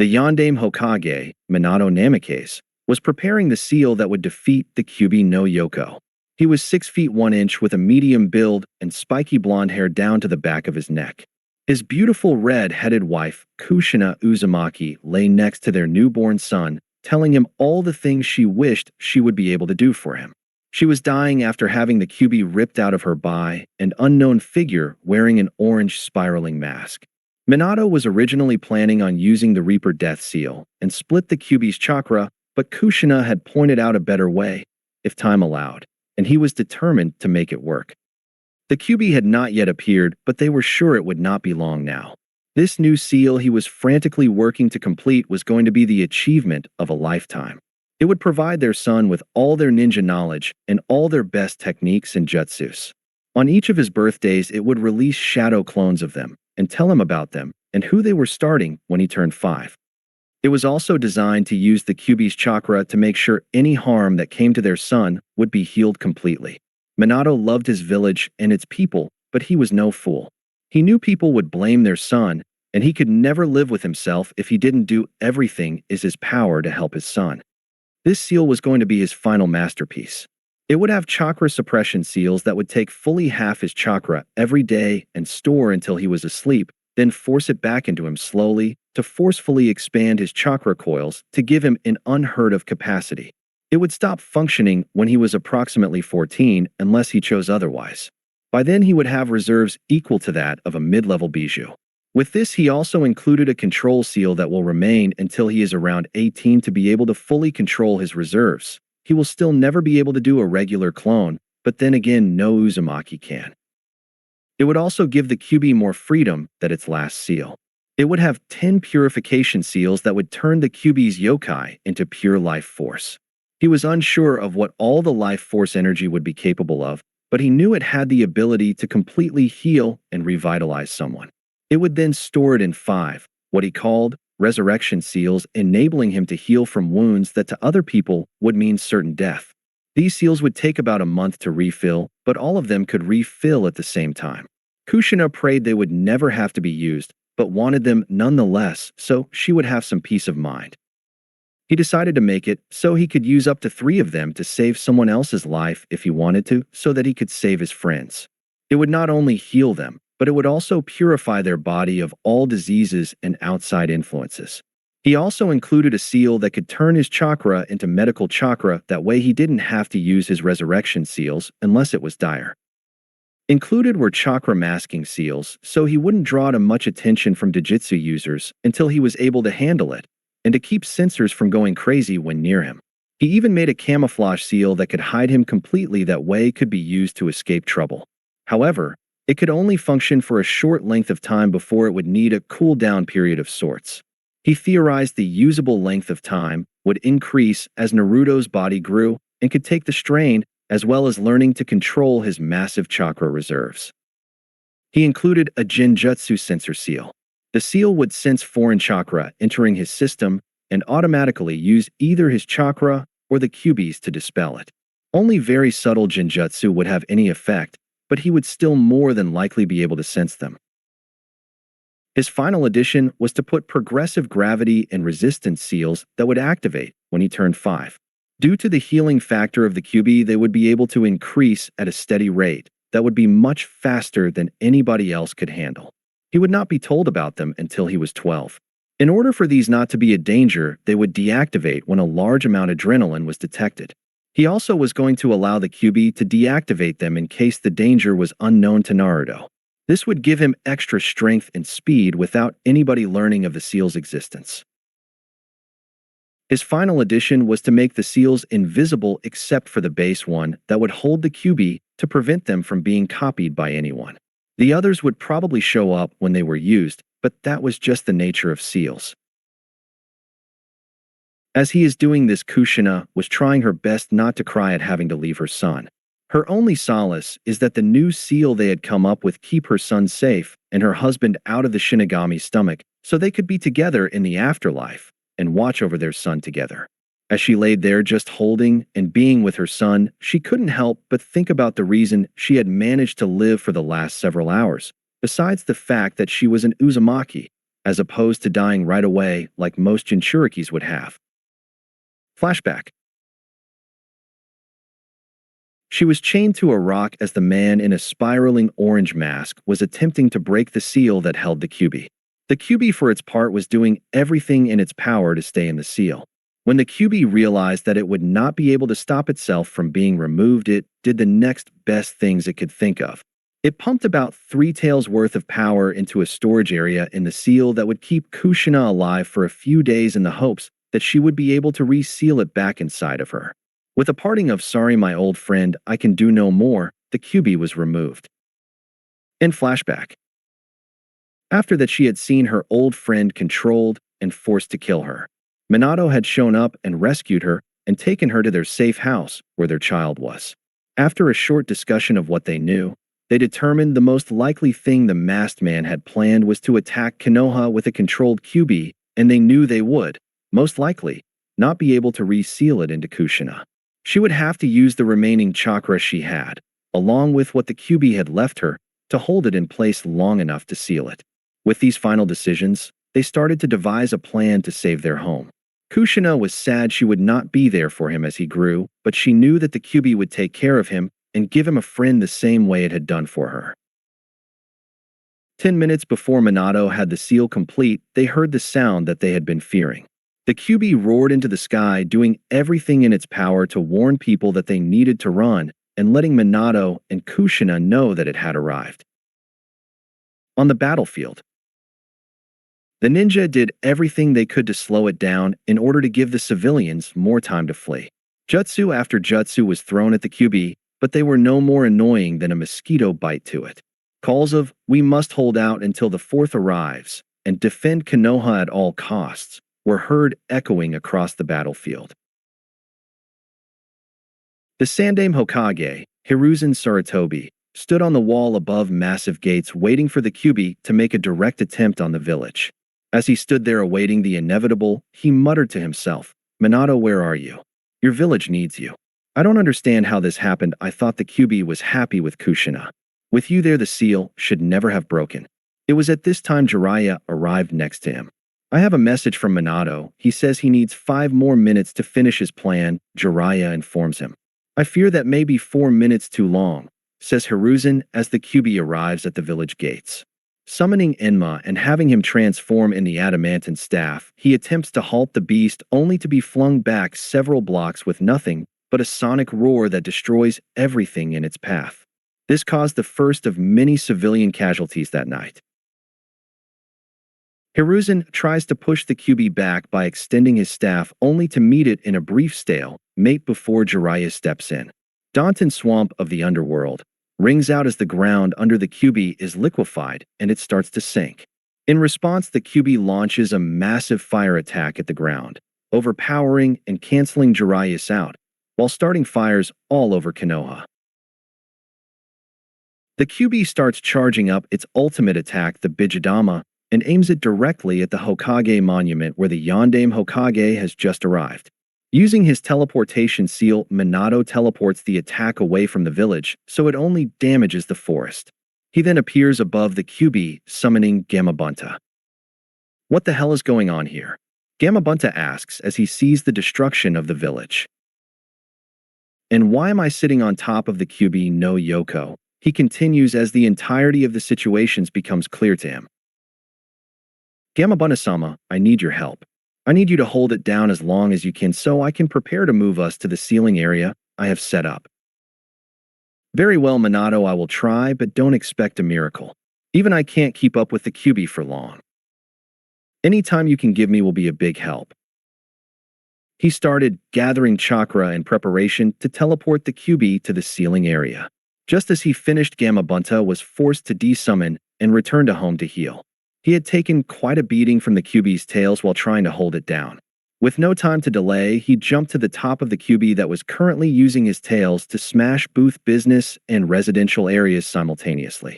The yondaime Hokage, Minato Namikaze, was preparing the seal that would defeat the Kyuubi no Yoko. He was 6 feet 1 inch with a medium build and spiky blonde hair down to the back of his neck. His beautiful red-headed wife, Kushina Uzumaki, lay next to their newborn son, telling him all the things she wished she would be able to do for him. She was dying after having the Kyuubi ripped out of her by an unknown figure wearing an orange spiraling mask. Minato was originally planning on using the Reaper Death Seal and split the Kyuubi's chakra, but Kushina had pointed out a better way, if time allowed, and he was determined to make it work. The Kyuubi had not yet appeared, but they were sure it would not be long now. This new seal he was frantically working to complete was going to be the achievement of a lifetime. It would provide their son with all their ninja knowledge and all their best techniques and jutsus. On each of his birthdays, it would release shadow clones of them and tell him about them and who they were starting when he turned 5. It was also designed to use the Kyuubi's chakra to make sure any harm that came to their son would be healed completely. Minato loved his village and its people, but he was no fool. He knew people would blame their son, and he could never live with himself if he didn't do everything in his power to help his son. This seal was going to be his final masterpiece. It would have chakra suppression seals that would take fully half his chakra every day and store until he was asleep, then force it back into him slowly to forcefully expand his chakra coils to give him an unheard of capacity. It would stop functioning when he was approximately 14 unless he chose otherwise. By then he would have reserves equal to that of a mid-level bijou. With this, he also included a control seal that will remain until he is around 18 to be able to fully control his reserves. He will still never be able to do a regular clone, but then again no Uzumaki can. It would also give the Kyuubi more freedom than its last seal. It would have 10 purification seals that would turn the Kyuubi's yokai into pure life force. He was unsure of what all the life force energy would be capable of, but he knew it had the ability to completely heal and revitalize someone. It would then store it in 5, what he called resurrection seals, enabling him to heal from wounds that to other people would mean certain death. These seals would take about a month to refill, but all of them could refill at the same time. Kushina prayed they would never have to be used, but wanted them nonetheless, so she would have some peace of mind. He decided to make it so he could use up to 3 of them to save someone else's life if he wanted to, so that he could save his friends. It would not only heal them, but it would also purify their body of all diseases and outside influences. He also included a seal that could turn his chakra into medical chakra, that way he didn't have to use his resurrection seals unless it was dire. Included were chakra masking seals, so he wouldn't draw too much attention from Dojutsu users until he was able to handle it, and to keep sensors from going crazy when near him. He even made a camouflage seal that could hide him completely, that way it could be used to escape trouble. However, it could only function for a short length of time before it would need a cool-down period of sorts. He theorized the usable length of time would increase as Naruto's body grew and could take the strain, as well as learning to control his massive chakra reserves. He included a Genjutsu sensor seal. The seal would sense foreign chakra entering his system and automatically use either his chakra or the Kyuubi's to dispel it. Only very subtle Genjutsu would have any effect, but he would still more than likely be able to sense them. His final addition was to put progressive gravity and resistance seals that would activate when he turned 5. Due to the healing factor of the Kyuubi, they would be able to increase at a steady rate that would be much faster than anybody else could handle. He would not be told about them until he was 12. In order for these not to be a danger, they would deactivate when a large amount of adrenaline was detected. He also was going to allow the Kyuubi to deactivate them in case the danger was unknown to Naruto. This would give him extra strength and speed without anybody learning of the seal's existence. His final addition was to make the seals invisible except for the base one that would hold the Kyuubi to prevent them from being copied by anyone. The others would probably show up when they were used, but that was just the nature of seals. As he is doing this, Kushina was trying her best not to cry at having to leave her son. Her only solace is that the new seal they had come up with keep her son safe and her husband out of the Shinigami's stomach, so they could be together in the afterlife and watch over their son together. As she laid there just holding and being with her son, she couldn't help but think about the reason she had managed to live for the last several hours, besides the fact that she was an Uzumaki. as opposed to dying right away like most Jinchurikis would have. Flashback. She was chained to a rock as the man in a spiraling orange mask was attempting to break the seal that held the kyubi. The kyubi, for its part, was doing everything in its power to stay in the seal. When the kyubi realized that it would not be able to stop itself from being removed, it did the next best things it could think of. It pumped about 3 taels worth of power into a storage area in the seal that would keep XHina alive for a few days in the hopes that she would be able to reseal it back inside of her. With a parting of "Sorry, my old friend, I can do no more," the kyubi was removed. In flashback. After that, she had seen her old friend controlled and forced to kill her. Minato had shown up and rescued her and taken her to their safe house where their child was. After a short discussion of what they knew, they determined the most likely thing the masked man had planned was to attack Konoha with a controlled kyubi, and they knew they would, most likely, not be able to reseal it into XHina. She would have to use the remaining chakra she had, along with what the kyubi had left her, to hold it in place long enough to seal it. With these final decisions, they started to devise a plan to save their home. XHina was sad she would not be there for him as he grew, but she knew that the kyubi would take care of him and give him a friend the same way it had done for her. 10 minutes before Minato had the seal complete, they heard the sound that they had been fearing. The kyubi roared into the sky, doing everything in its power to warn people that they needed to run, and letting Minato and XHina know that it had arrived. On the battlefield, the ninja did everything they could to slow it down in order to give the civilians more time to flee. Jutsu after jutsu was thrown at the kyubi, but they were no more annoying than a mosquito bite to it. Calls of "We must hold out until the fourth arrives" and "Defend Konoha at all costs" were heard echoing across the battlefield. The Sandaime Hokage, Hiruzen Sarutobi, stood on the wall above massive gates waiting for the kyubi to make a direct attempt on the village. As he stood there awaiting the inevitable, he muttered to himself, "Minato, where are you? Your village needs you. I don't understand how this happened. I thought the kyubi was happy with XHina. With you there, the seal should never have broken." It was at this time Jiraiya arrived next to him. "I have a message from Minato. He says he needs 5 more minutes to finish his plan," Jiraiya informs him. "I fear that may be 4 minutes too long," says Hiruzen as the kyubi arrives at the village gates. Summoning Enma and having him transform in the adamantine staff, he attempts to halt the beast only to be flung back several blocks with nothing but a sonic roar that destroys everything in its path. This caused the first of many civilian casualties that night. Hiruzen tries to push the kyubi back by extending his staff only to meet it in a brief stalemate before Jiraiya steps in. Danton Swamp of the underworld rings out as the ground under the kyubi is liquefied and it starts to sink. In response, the kyubi launches a massive fire attack at the ground, overpowering and canceling Jiraiya out, while starting fires all over Konoha. The kyubi starts charging up its ultimate attack, the Bijidama, and aims it directly at the Hokage monument where the Yondaime Hokage has just arrived. Using his teleportation seal, Minato teleports the attack away from the village, so it only damages the forest. He then appears above the kyubi, summoning Gamabunta. "What the hell is going on here?" Gamabunta asks as he sees the destruction of the village. "And why am I sitting on top of the kyubi no Yoko?" he continues as the entirety of the situations becomes clear to him. "Gamabunta-sama, I need your help. I need you to hold it down as long as you can so I can prepare to move us to the ceiling area I have set up." "Very well, Minato, I will try, but don't expect a miracle. Even I can't keep up with the kyubi for long. Any time you can give me will be a big help." He started gathering chakra in preparation to teleport the kyubi to the ceiling area. Just as he finished, Gamabunta was forced to desummon and return to home to heal. He had taken quite a beating from the kyubi's tails while trying to hold it down. With no time to delay, he jumped to the top of the kyubi that was currently using his tails to smash both business and residential areas simultaneously.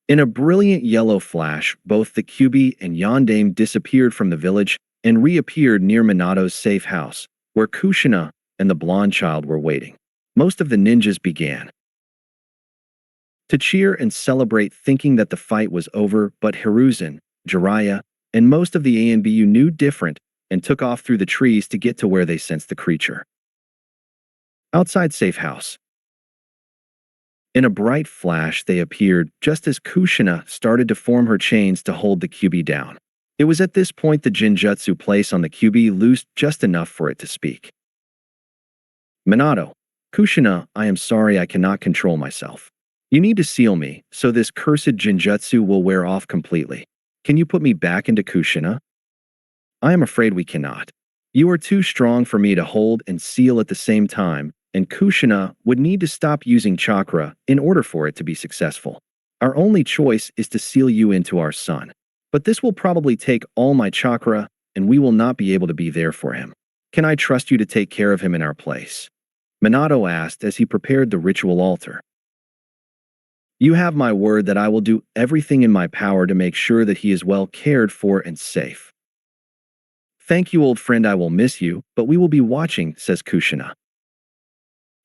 In a brilliant yellow flash, both the kyubi and Yondaime disappeared from the village and reappeared near Minato's safe house, where Kushina and the blonde child were waiting. Most of the ninjas began to cheer and celebrate, thinking that the fight was over, but Hiruzen, Jiraiya, and most of the ANBU knew different and took off through the trees to get to where they sensed the creature. Outside safe house. In a bright flash, they appeared just as XHina started to form her chains to hold the Kyubi down. It was at this point the Jinjutsu place on the Kyubi loosed just enough for it to speak. Minato, XHina, I am sorry I cannot control myself. You need to seal me, so this cursed Jinjutsu will wear off completely. Can you put me back into XHina? I am afraid we cannot. You are too strong for me to hold and seal at the same time, and XHina would need to stop using chakra in order for it to be successful. Our only choice is to seal you into our son. But this will probably take all my chakra, and we will not be able to be there for him. Can I trust you to take care of him in our place? Minato asked as he prepared the ritual altar. You have my word that I will do everything in my power to make sure that he is well cared for and safe. Thank you, old friend, I will miss you, but we will be watching, says XHina.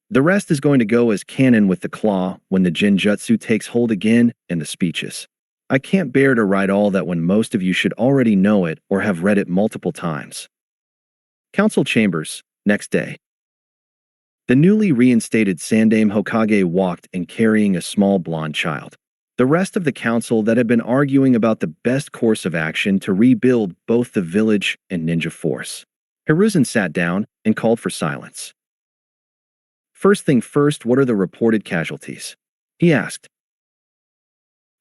The rest is going to go as canon with the claw when the Jinjutsu takes hold again and the speeches. I can't bear to write all that when most of you should already know it or have read it multiple times. Council chambers, next day. The newly reinstated Sandaime Hokage walked in carrying a small blonde child. The rest of the council that had been arguing about the best course of action to rebuild both the village and ninja force. Hiruzen sat down and called for silence. First thing first, what are the reported casualties? He asked.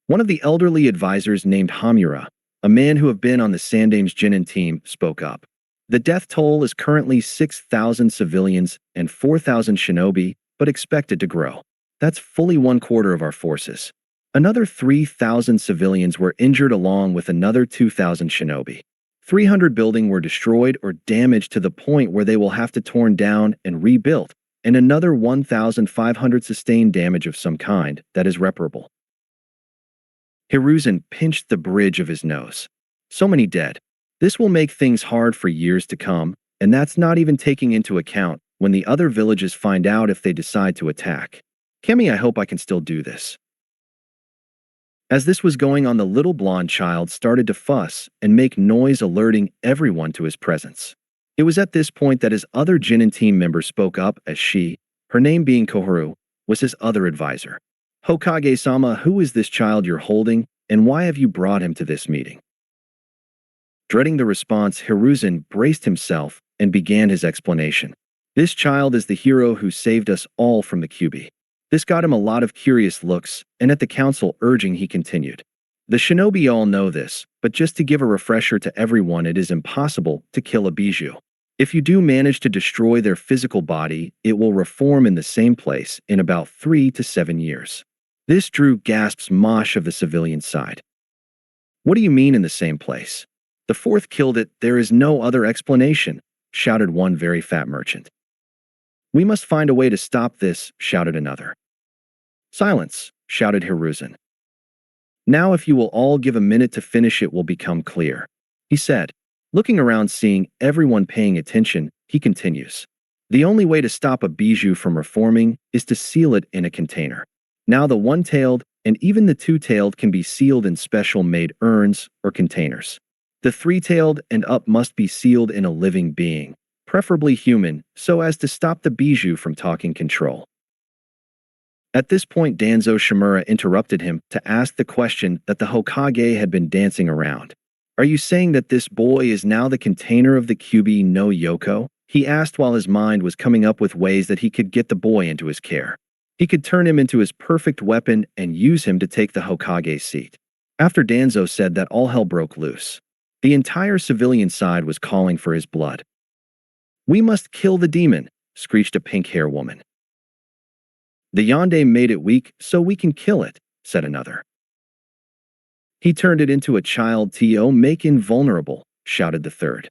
One of the elderly advisors named Hamura, a man who had been on the Sandaime's Jinin team, spoke up. The death toll is currently 6,000 civilians and 4,000 shinobi, but expected to grow. That's fully 1/4 of our forces. Another 3,000 civilians were injured along with another 2,000 shinobi. 300 buildings were destroyed or damaged to the point where they will have to torn down and rebuilt, and another 1,500 sustained damage of some kind that is reparable. Hiruzen pinched the bridge of his nose. So many dead. This will make things hard for years to come, and that's not even taking into account when the other villages find out if they decide to attack. Kemi, I hope I can still do this. As this was going on, the little blonde child started to fuss and make noise, alerting everyone to his presence. It was at this point that his other Jinin team member spoke up, as she, her name being Koharu, was his other advisor. Hokage-sama, who is this child you're holding, and why have you brought him to this meeting? Dreading the response, Hiruzen braced himself and began his explanation. This child is the hero who saved us all from the Kyuubi. This got him a lot of curious looks, and at the council urging, he continued. The shinobi all know this, but just to give a refresher to everyone, it is impossible to kill a bijou. If you do manage to destroy their physical body, it will reform in the same place in about 3 to 7 years. This drew gasps mosh of the civilian side. What do you mean in the same place? The fourth killed it, there is no other explanation, shouted one very fat merchant. We must find a way to stop this, shouted another. Silence, shouted Hiruzen. Now if you will all give a minute to finish, it will become clear, he said. Looking around, seeing everyone paying attention, he continues. The only way to stop a bijou from reforming is to seal it in a container. Now the one-tailed and even the two-tailed can be sealed in special-made urns or containers. The three-tailed and up must be sealed in a living being, preferably human, so as to stop the bijou from taking control. At this point, Danzo Shimura interrupted him to ask the question that the Hokage had been dancing around. Are you saying that this boy is now the container of the Kyuubi no Yoko? He asked while his mind was coming up with ways that he could get the boy into his care. He could turn him into his perfect weapon and use him to take the Hokage's seat. After Danzo said that, all hell broke loose. The entire civilian side was calling for his blood. We must kill the demon, screeched a pink-haired woman. The yondaime made it weak, so we can kill it, said another. He turned it into a child to make invulnerable, shouted the third.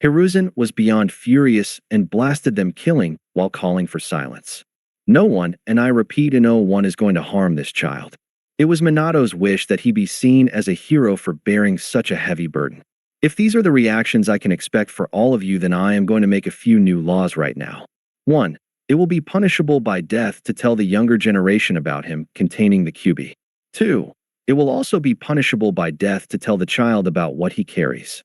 Hiruzen was beyond furious and blasted them, killing while calling for silence. No one, and I repeat, no one is going to harm this child. It was Minato's wish that he be seen as a hero for bearing such a heavy burden. If these are the reactions I can expect for all of you, then I am going to make a few new laws right now. 1. It will be punishable by death to tell the younger generation about him containing the kyubi. 2. It will also be punishable by death to tell the child about what he carries.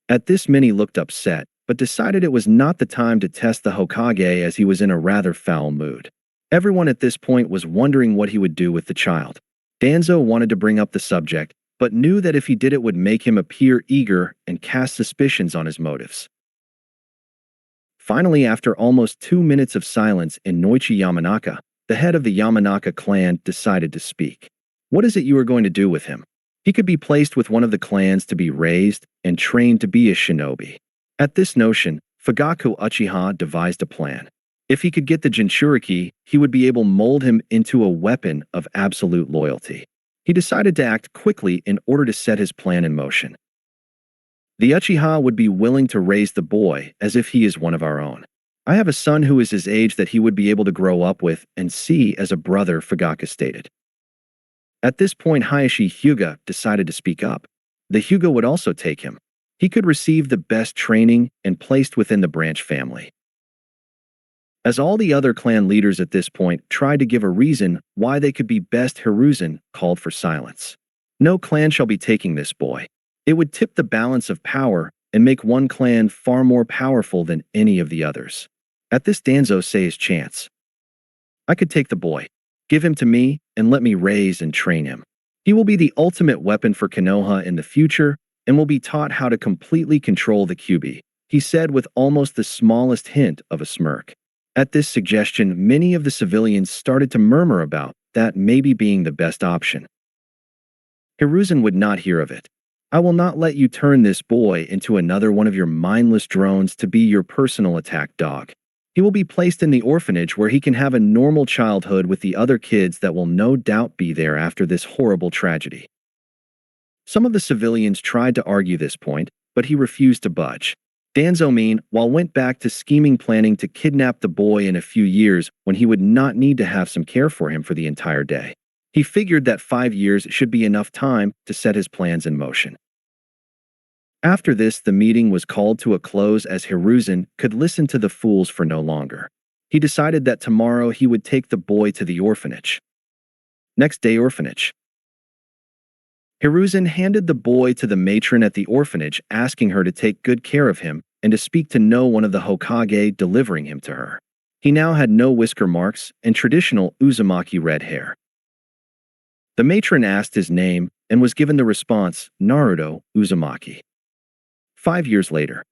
At this, Minnie looked upset, but decided it was not the time to test the Hokage as he was in a rather foul mood. Everyone at this point was wondering what he would do with the child. Danzo wanted to bring up the subject, but knew that if he did it would make him appear eager and cast suspicions on his motives. Finally, after almost 2 minutes of silence in Noichi Yamanaka, the head of the Yamanaka clan decided to speak. What is it you are going to do with him? He could be placed with one of the clans to be raised and trained to be a shinobi. At this notion, Fugaku Uchiha devised a plan. If he could get the Jinchuriki, he would be able to mold him into a weapon of absolute loyalty. He decided to act quickly in order to set his plan in motion. The Uchiha would be willing to raise the boy as if he is one of our own. I have a son who is his age that he would be able to grow up with and see as a brother, Fugaku stated. At this point, Hayashi Hyuga decided to speak up. The Hyuga would also take him. He could receive the best training and placed within the branch family. As all the other clan leaders at this point tried to give a reason why they could be best, Hiruzen called for silence. No clan shall be taking this boy. It would tip the balance of power and make one clan far more powerful than any of the others. At this, Danzo say his chance. I could take the boy. Give him to me and let me raise and train him. He will be the ultimate weapon for Konoha in the future and will be taught how to completely control the kyubi, he said with almost the smallest hint of a smirk. At this suggestion, many of the civilians started to murmur about that maybe being the best option. Hiruzen would not hear of it. I will not let you turn this boy into another one of your mindless drones to be your personal attack dog. He will be placed in the orphanage where he can have a normal childhood with the other kids that will no doubt be there after this horrible tragedy. Some of the civilians tried to argue this point, but he refused to budge. Danzo meanwhile went back to scheming, planning to kidnap the boy in a few years when he would not need to have some care for him for the entire day. He figured that 5 years should be enough time to set his plans in motion. After this, the meeting was called to a close as Hiruzen could listen to the fools for no longer. He decided that tomorrow he would take the boy to the orphanage. Next day, orphanage. Hiruzen handed the boy to the matron at the orphanage, asking her to take good care of him and to speak to no one of the Hokage, delivering him to her. He now had no whisker marks and traditional Uzumaki red hair. The matron asked his name and was given the response, Naruto Uzumaki. 5 years later.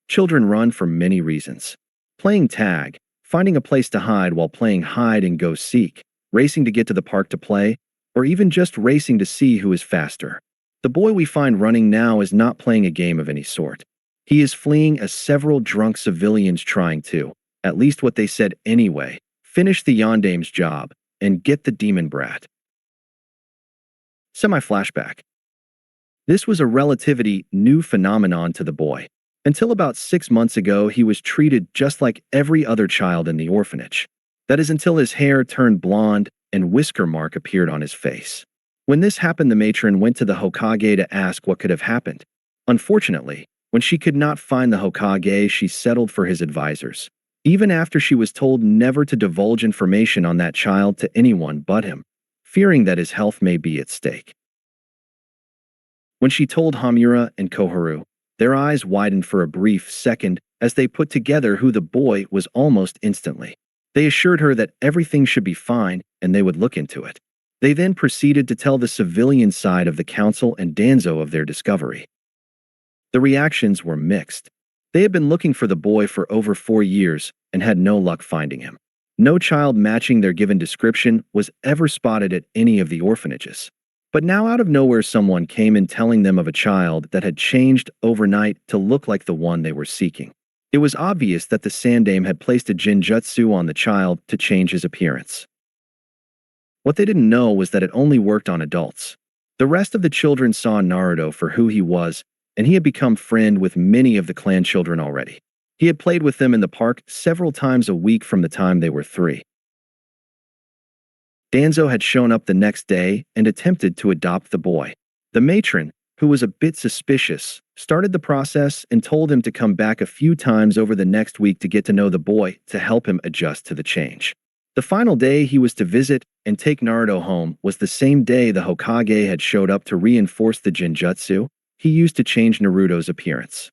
Children run for many reasons. Playing tag, finding a place to hide while playing hide and go seek, racing to get to the park to play, or even just racing to see who is faster. The boy we find running now is not playing a game of any sort. He is fleeing as several drunk civilians trying to, at least what they said anyway, finish the yondaime's job and get the demon brat. Semi-flashback. This was a relatively new phenomenon to the boy. Until about 6 months ago, he was treated just like every other child in the orphanage. That is until his hair turned blonde and whisker mark appeared on his face. When this happened, the matron went to the Hokage to ask what could have happened. Unfortunately, when she could not find the Hokage, she settled for his advisors, even after she was told never to divulge information on that child to anyone but him, fearing that his health may be at stake. When she told Hamura and Koharu, their eyes widened for a brief second as they put together who the boy was almost instantly. They assured her that everything should be fine and they would look into it. They then proceeded to tell the civilian side of the council and Danzo of their discovery. The reactions were mixed. They had been looking for the boy for over 4 years and had no luck finding him. No child matching their given description was ever spotted at any of the orphanages. But now out of nowhere someone came in telling them of a child that had changed overnight to look like the one they were seeking. It was obvious that the Sandaime had placed a Jinjutsu on the child to change his appearance. What they didn't know was that it only worked on adults. The rest of the children saw Naruto for who he was, and he had become friend with many of the clan children already. He had played with them in the park several times a week from the time they were 3. Danzo had shown up the next day and attempted to adopt the boy. The matron, who was a bit suspicious, started the process and told him to come back a few times over the next week to get to know the boy to help him adjust to the change. The final day he was to visit and take Naruto home was the same day the Hokage had showed up to reinforce the genjutsu he used to change Naruto's appearance.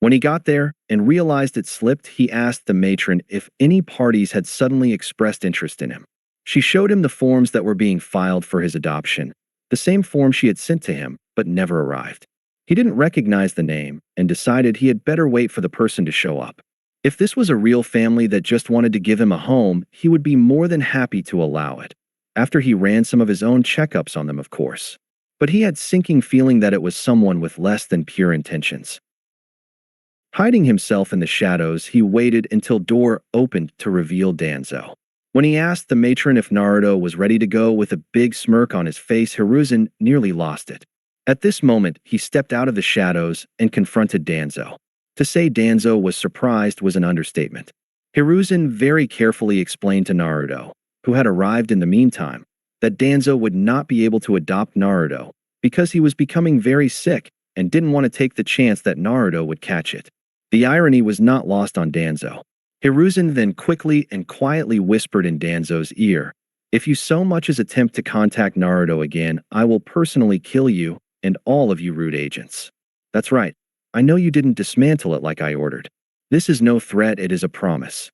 When he got there and realized it slipped, he asked the matron if any parties had suddenly expressed interest in him. She showed him the forms that were being filed for his adoption, the same form she had sent to him, but never arrived. He didn't recognize the name and decided he had better wait for the person to show up. If this was a real family that just wanted to give him a home, he would be more than happy to allow it, after he ran some of his own checkups on them, of course. But he had sinking feeling that it was someone with less than pure intentions. Hiding himself in the shadows, he waited until door opened to reveal Danzo. When he asked the matron if Naruto was ready to go with a big smirk on his face, Hiruzen nearly lost it. At this moment, he stepped out of the shadows and confronted Danzo. To say Danzo was surprised was an understatement. Hiruzen very carefully explained to Naruto, who had arrived in the meantime, that Danzo would not be able to adopt Naruto because he was becoming very sick and didn't want to take the chance that Naruto would catch it. The irony was not lost on Danzo. Hiruzen then quickly and quietly whispered in Danzo's ear, "If you so much as attempt to contact Naruto again, I will personally kill you and all of you rude agents." That's right. I know you didn't dismantle it like I ordered. This is no threat, it is a promise.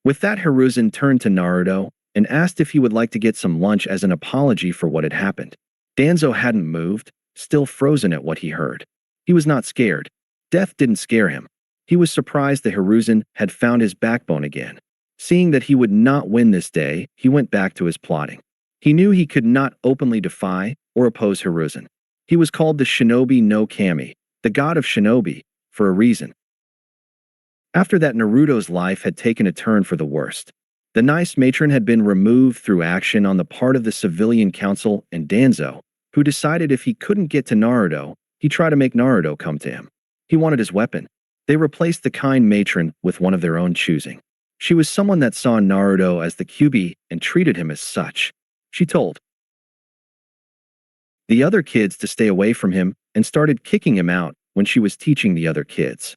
With that, Hiruzen turned to Naruto and asked if he would like to get some lunch as an apology for what had happened. Danzo hadn't moved, still frozen at what he heard. He was not scared. Death didn't scare him. He was surprised that Hiruzen had found his backbone again. Seeing that he would not win this day, he went back to his plotting. He knew he could not openly defy or oppose Hiruzen. He was called the Shinobi no Kami, the god of shinobi, for a reason. After that, Naruto's life had taken a turn for the worst. The nice matron had been removed through action on the part of the civilian council and Danzo, who decided if he couldn't get to Naruto, he'd try to make Naruto come to him. He wanted his weapon. They replaced the kind matron with one of their own choosing. She was someone that saw Naruto as the kyubi and treated him as such. She told the other kids to stay away from him and started kicking him out when she was teaching the other kids.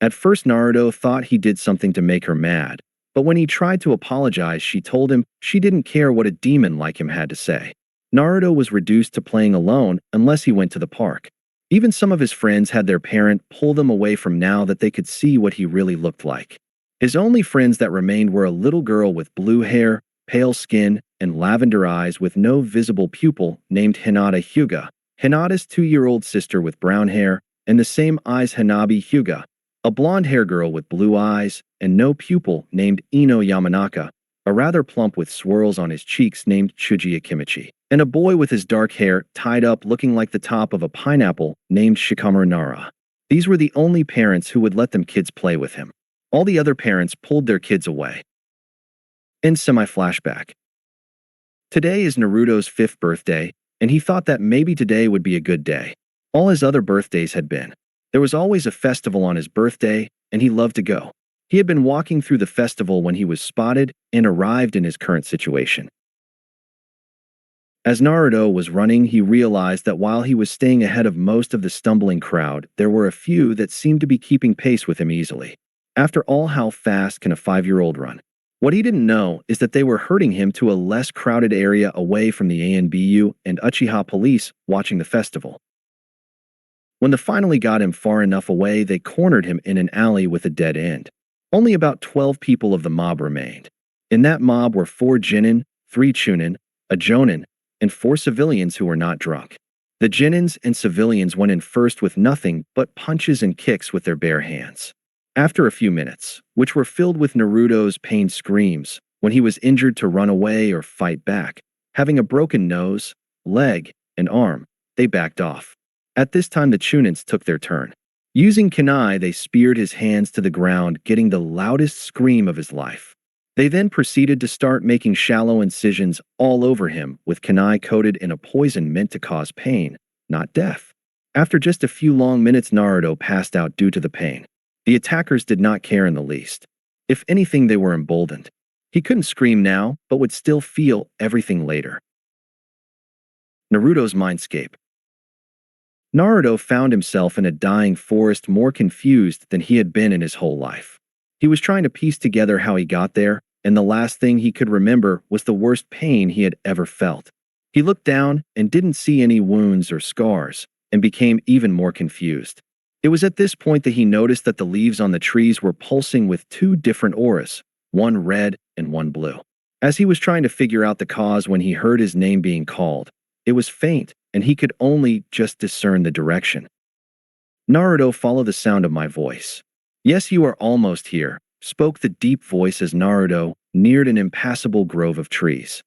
At first, Naruto thought he did something to make her mad, but when he tried to apologize, she told him she didn't care what a demon like him had to say. Naruto was reduced to playing alone unless he went to the park. Even some of his friends had their parent pull them away from now that they could see what he really looked like. His only friends that remained were a little girl with blue hair, pale skin, and lavender eyes with no visible pupil named Hinata Hyuga, Hinata's 2-year-old sister with brown hair, and the same eyes Hanabi Hyuga, a blonde-haired girl with blue eyes and no pupil named Ino Yamanaka, a rather plump with swirls on his cheeks named Chujiya Kimichi, and a boy with his dark hair tied up looking like the top of a pineapple named Shikamaru Nara. These were the only parents who would let them kids play with him. All the other parents pulled their kids away. End semi-flashback. Today is Naruto's 5th birthday, and he thought that maybe today would be a good day. All his other birthdays had been. There was always a festival on his birthday, and he loved to go. He had been walking through the festival when he was spotted and arrived in his current situation. As Naruto was running, he realized that while he was staying ahead of most of the stumbling crowd, there were a few that seemed to be keeping pace with him easily. After all, how fast can a 5-year-old run? What he didn't know is that they were herding him to a less crowded area away from the ANBU and Uchiha police watching the festival. When they finally got him far enough away, they cornered him in an alley with a dead end. Only about 12 people of the mob remained. In that mob were 4 Genin, 3 Chunin, a Jonin, and 4 civilians who were not drunk. The Genins and civilians went in first with nothing but punches and kicks with their bare hands. After a few minutes, which were filled with Naruto's pained screams when he was injured to run away or fight back, having a broken nose, leg, and arm, they backed off. At this time, the Chunins took their turn. Using kunai, they speared his hands to the ground, getting the loudest scream of his life. They then proceeded to start making shallow incisions all over him with kunai coated in a poison meant to cause pain, not death. After just a few long minutes, Naruto passed out due to the pain. The attackers did not care in the least. If anything, they were emboldened. He couldn't scream now, but would still feel everything later. Naruto's mindscape. Naruto found himself in a dying forest more confused than he had been in his whole life. He was trying to piece together how he got there, and the last thing he could remember was the worst pain he had ever felt. He looked down and didn't see any wounds or scars, and became even more confused. It was at this point that he noticed that the leaves on the trees were pulsing with two different auras, one red and one blue. As he was trying to figure out the cause when he heard his name being called, it was faint, and he could only just discern the direction. Naruto, follow the sound of my voice. Yes, you are almost here, spoke the deep voice as Naruto neared an impassable grove of trees.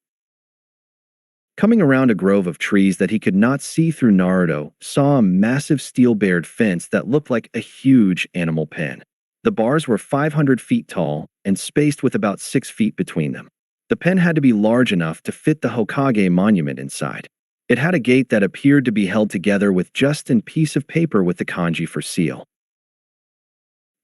Coming around a grove of trees that he could not see through, Naruto saw a massive steel-barred fence that looked like a huge animal pen. The bars were 500 feet tall and spaced with about 6 feet between them. The pen had to be large enough to fit the Hokage monument inside. It had a gate that appeared to be held together with just a piece of paper with the kanji for seal.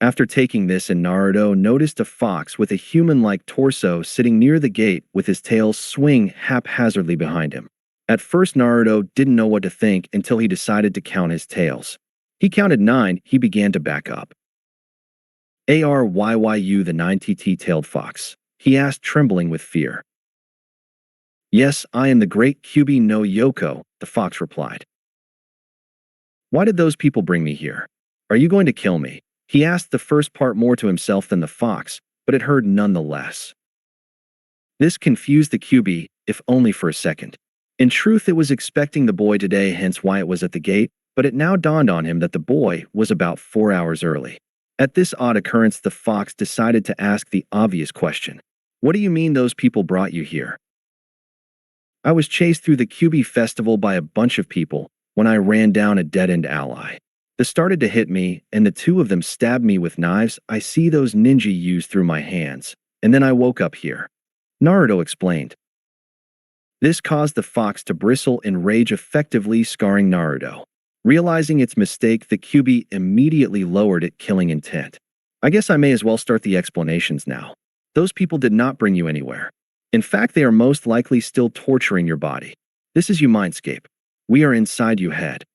After taking this in, Naruto noticed a fox with a human-like torso sitting near the gate with his tail swing haphazardly behind him. At first, Naruto didn't know what to think until he decided to count his tails. He counted 9, he began to back up. "Are you the 9th-tailed fox?" he asked, trembling with fear. "Yes, I am the great Kyuubi no Yoko," the fox replied. "Why did those people bring me here? Are you going to kill me?" He asked the first part more to himself than the fox, but it heard nonetheless. This confused the Kyuubi, if only for a second. In truth, it was expecting the boy today, hence why it was at the gate, but it now dawned on him that the boy was about 4 hours early. At this odd occurrence, the fox decided to ask the obvious question. "What do you mean those people brought you here?" "I was chased through the Kyuubi festival by a bunch of people when I ran down a dead-end alley. They started to hit me, and the two of them stabbed me with knives I see those ninja use through my hands, and then I woke up here," Naruto explained. This caused the fox to bristle in rage, effectively scarring Naruto. Realizing its mistake, the Kyuubi immediately lowered its killing intent. "I guess I may as well start the explanations now. Those people did not bring you anywhere. In fact, they are most likely still torturing your body. This is your mindscape. We are inside your head."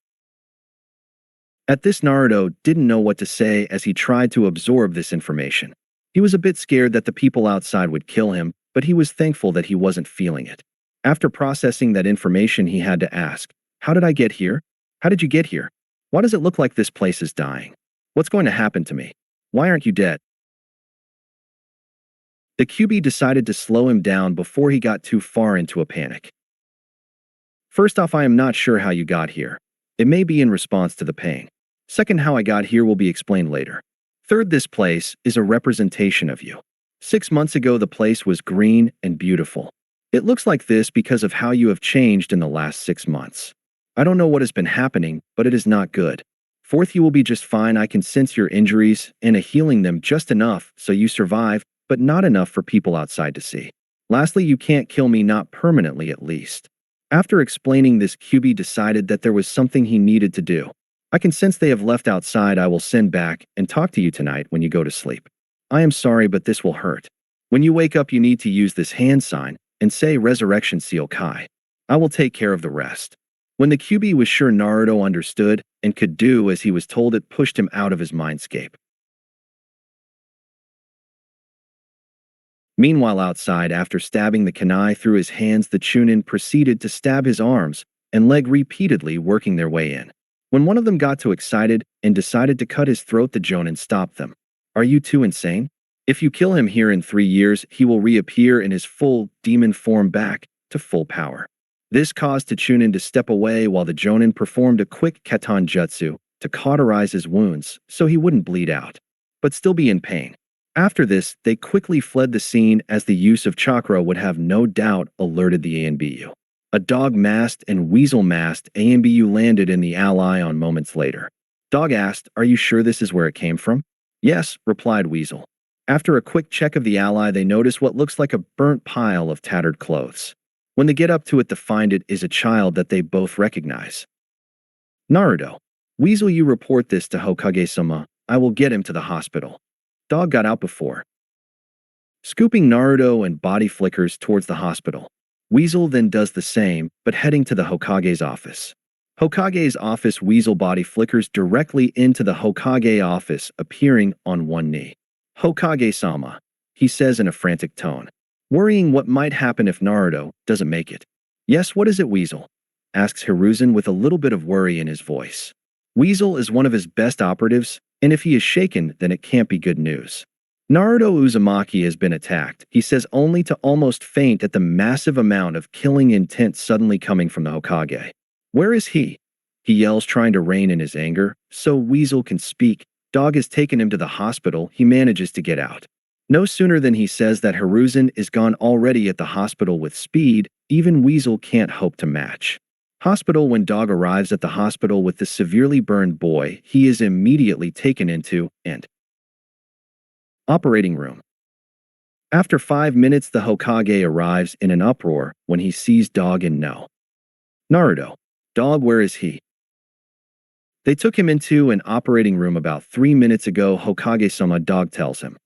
At this, Naruto didn't know what to say as he tried to absorb this information. He was a bit scared that the people outside would kill him, but he was thankful that he wasn't feeling it. After processing that information, he had to ask, "How did I get here? How did you get here? Why does it look like this place is dying? What's going to happen to me? Why aren't you dead?" The Kyuubi decided to slow him down before he got too far into a panic. "First off, I am not sure how you got here. It may be in response to the pain. Second, how I got here will be explained later. Third, this place is a representation of you. 6 months ago, the place was green and beautiful. It looks like this because of how you have changed in the last 6 months. I don't know what has been happening, but it is not good. Fourth, you will be just fine. I can sense your injuries and healing them just enough so you survive, but not enough for people outside to see. Lastly, you can't kill me, not permanently at least." After explaining this, Kyuubi decided that there was something he needed to do. "I can sense they have left outside. I will send back and talk to you tonight when you go to sleep. I am sorry, but this will hurt. When you wake up, you need to use this hand sign and say Resurrection Seal Kai. I will take care of the rest." When the Kyuubi was sure Naruto understood and could do as he was told, it pushed him out of his mindscape. Meanwhile, outside, after stabbing the kunai through his hands, the Chunin proceeded to stab his arms and leg repeatedly, working their way in. When one of them got too excited and decided to cut his throat, the Jonin stopped them. "Are you too insane? If you kill him here in 3 years, he will reappear in his full demon form back to full power." This caused the Chunin to step away while the Jonin performed a quick Keton Jutsu to cauterize his wounds so he wouldn't bleed out, but still be in pain. After this, they quickly fled the scene as the use of chakra would have no doubt alerted the ANBU. A dog-masked and weasel-masked ANBU landed in the ally on moments later. Dog asked, "Are you sure this is where it came from?" "Yes," replied Weasel. After a quick check of the ally, they notice what looks like a burnt pile of tattered clothes. When they get up to it to find it is a child that they both recognize. "Naruto. Weasel, you report this to Hokage-sama. I will get him to the hospital." Dog got out before scooping Naruto and body flickers towards the hospital. Weasel then does the same, but heading to the Hokage's office. Hokage's office. Weasel body flickers directly into the Hokage office, appearing on one knee. Hokage-sama, he says in a frantic tone, worrying what might happen if Naruto doesn't make it. Yes, what is it, Weasel? Asks Hiruzen with a little bit of worry in his voice. Weasel is one of his best operatives, and if he is shaken, then it can't be good news. Naruto Uzumaki has been attacked, he says, only to almost faint at the massive amount of killing intent suddenly coming from the Hokage. Where is he? He yells, trying to rein in his anger, so Weasel can speak. Dog has taken him to the hospital. He manages to get out. No sooner than he says that Hiruzen is gone already at the hospital with speed, even Weasel can't hope to match. Hospital. When Dog arrives at the hospital with the severely burned boy, he is immediately taken into and operating room. After 5 minutes, the Hokage arrives in an uproar when he sees Dog and no. Naruto. Dog, where is he? They took him into an operating room about 3 minutes ago, Hokage-sama, Dog tells him.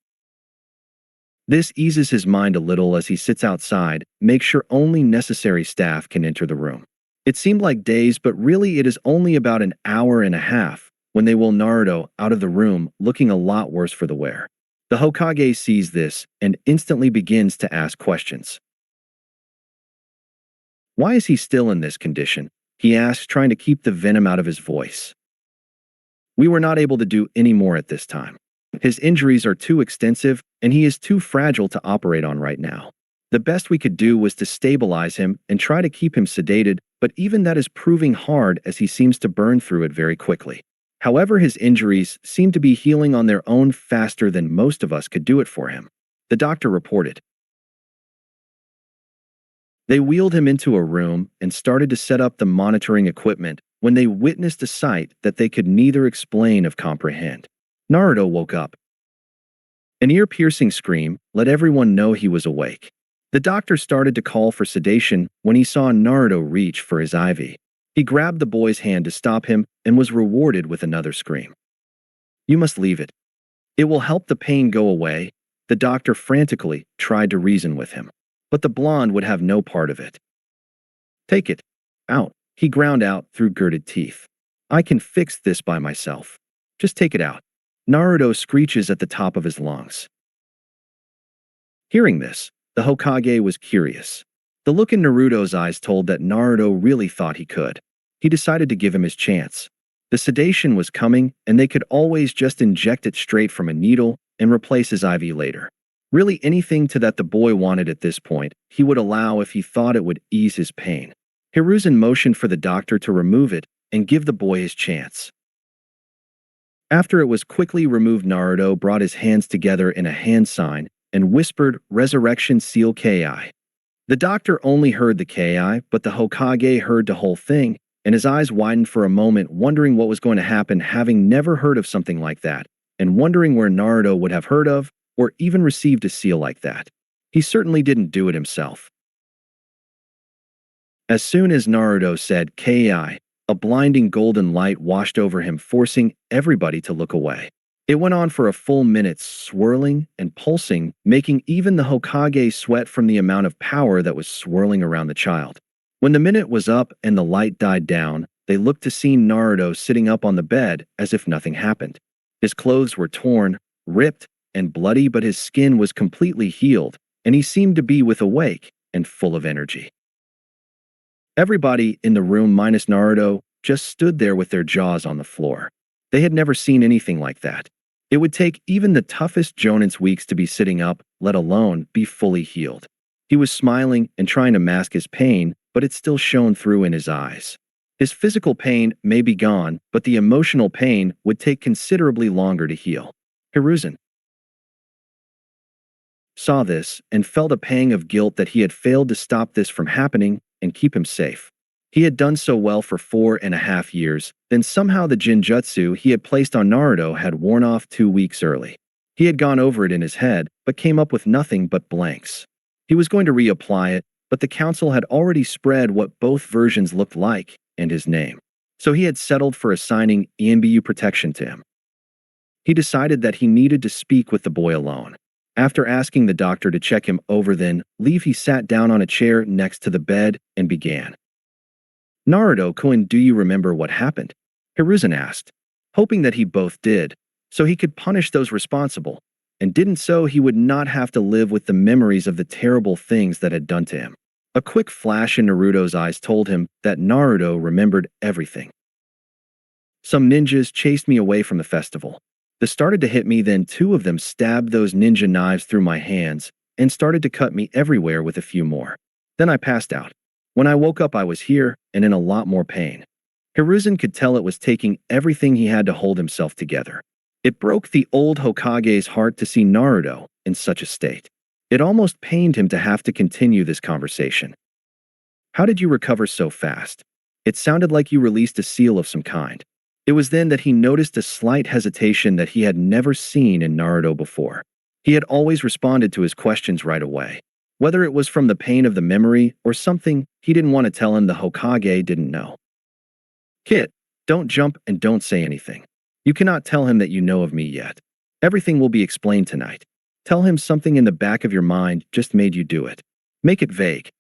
This eases his mind a little as he sits outside, makes sure only necessary staff can enter the room. It seemed like days, but really it is only about an hour and a half when they will Naruto out of the room, looking a lot worse for the wear. The Hokage sees this and instantly begins to ask questions. Why is he still in this condition? He asks, trying to keep the venom out of his voice. We were not able to do any more at this time. His injuries are too extensive, and he is too fragile to operate on right now. The best we could do was to stabilize him and try to keep him sedated, but even that is proving hard as he seems to burn through it very quickly. However, his injuries seem to be healing on their own faster than most of us could do it for him, the doctor reported. They wheeled him into a room and started to set up the monitoring equipment when they witnessed a sight that they could neither explain or comprehend. Naruto woke up. An ear-piercing scream let everyone know he was awake. The doctor started to call for sedation when he saw Naruto reach for his IV. He grabbed the boy's hand to stop him and was rewarded with another scream. You must leave it. It will help the pain go away. The doctor frantically tried to reason with him, but the blonde would have no part of it. Take it. Out, he ground out through gritted teeth. I can fix this by myself. Just take it out. Naruto screeches at the top of his lungs. Hearing this, the Hokage was curious. The look in Naruto's eyes told that Naruto really thought he could. He decided to give him his chance. The sedation was coming, and they could always just inject it straight from a needle and replace his IV later. Really anything to that the boy wanted at this point, he would allow if he thought it would ease his pain. Hiruzen motioned for the doctor to remove it and give the boy his chance. After it was quickly removed, Naruto brought his hands together in a hand sign and whispered, Resurrection Seal Ki. The doctor only heard the Ki, but the Hokage heard the whole thing, and his eyes widened for a moment, wondering what was going to happen, having never heard of something like that, and wondering where Naruto would have heard of or even received a seal like that. He certainly didn't do it himself. As soon as Naruto said Ki, a blinding golden light washed over him, forcing everybody to look away. It went on for a full minute, swirling and pulsing, making even the Hokage sweat from the amount of power that was swirling around the child. When the minute was up and the light died down, they looked to see Naruto sitting up on the bed as if nothing happened. His clothes were torn, ripped, and bloody, but his skin was completely healed, and he seemed to be awake and full of energy. Everybody in the room minus Naruto just stood there with their jaws on the floor. They had never seen anything like that. It would take even the toughest Jonin's weeks to be sitting up, let alone be fully healed. He was smiling and trying to mask his pain, but it still shone through in his eyes. His physical pain may be gone, but the emotional pain would take considerably longer to heal. Hiruzen saw this and felt a pang of guilt that he had failed to stop this from happening and keep him safe. He had done so well for 4.5 years, then somehow the Jinjutsu he had placed on Naruto had worn off 2 weeks early. He had gone over it in his head, but came up with nothing but blanks. He was going to reapply it, but the council had already spread what both versions looked like and his name. So he had settled for assigning ENBU protection to him. He decided that he needed to speak with the boy alone. After asking the doctor to check him over then leave, he sat down on a chair next to the bed and began. Naruto-kun, do you remember what happened? Hiruzen asked, hoping that he both did, so he could punish those responsible, and didn't so he would not have to live with the memories of the terrible things that had done to him. A quick flash in Naruto's eyes told him that Naruto remembered everything. Some ninjas chased me away from the festival. They started to hit me, then two of them stabbed those ninja knives through my hands and started to cut me everywhere with a few more. Then I passed out. When I woke up I was here and in a lot more pain. Hiruzen could tell it was taking everything he had to hold himself together. It broke the old Hokage's heart to see Naruto in such a state. It almost pained him to have to continue this conversation. How did you recover so fast? It sounded like you released a seal of some kind. It was then that he noticed a slight hesitation that he had never seen in Naruto before. He had always responded to his questions right away. Whether it was from the pain of the memory or something he didn't want to tell him, the Hokage didn't know. Kid, don't jump and don't say anything. You cannot tell him that you know of me yet. Everything will be explained tonight. Tell him something in the back of your mind just made you do it. Make it vague.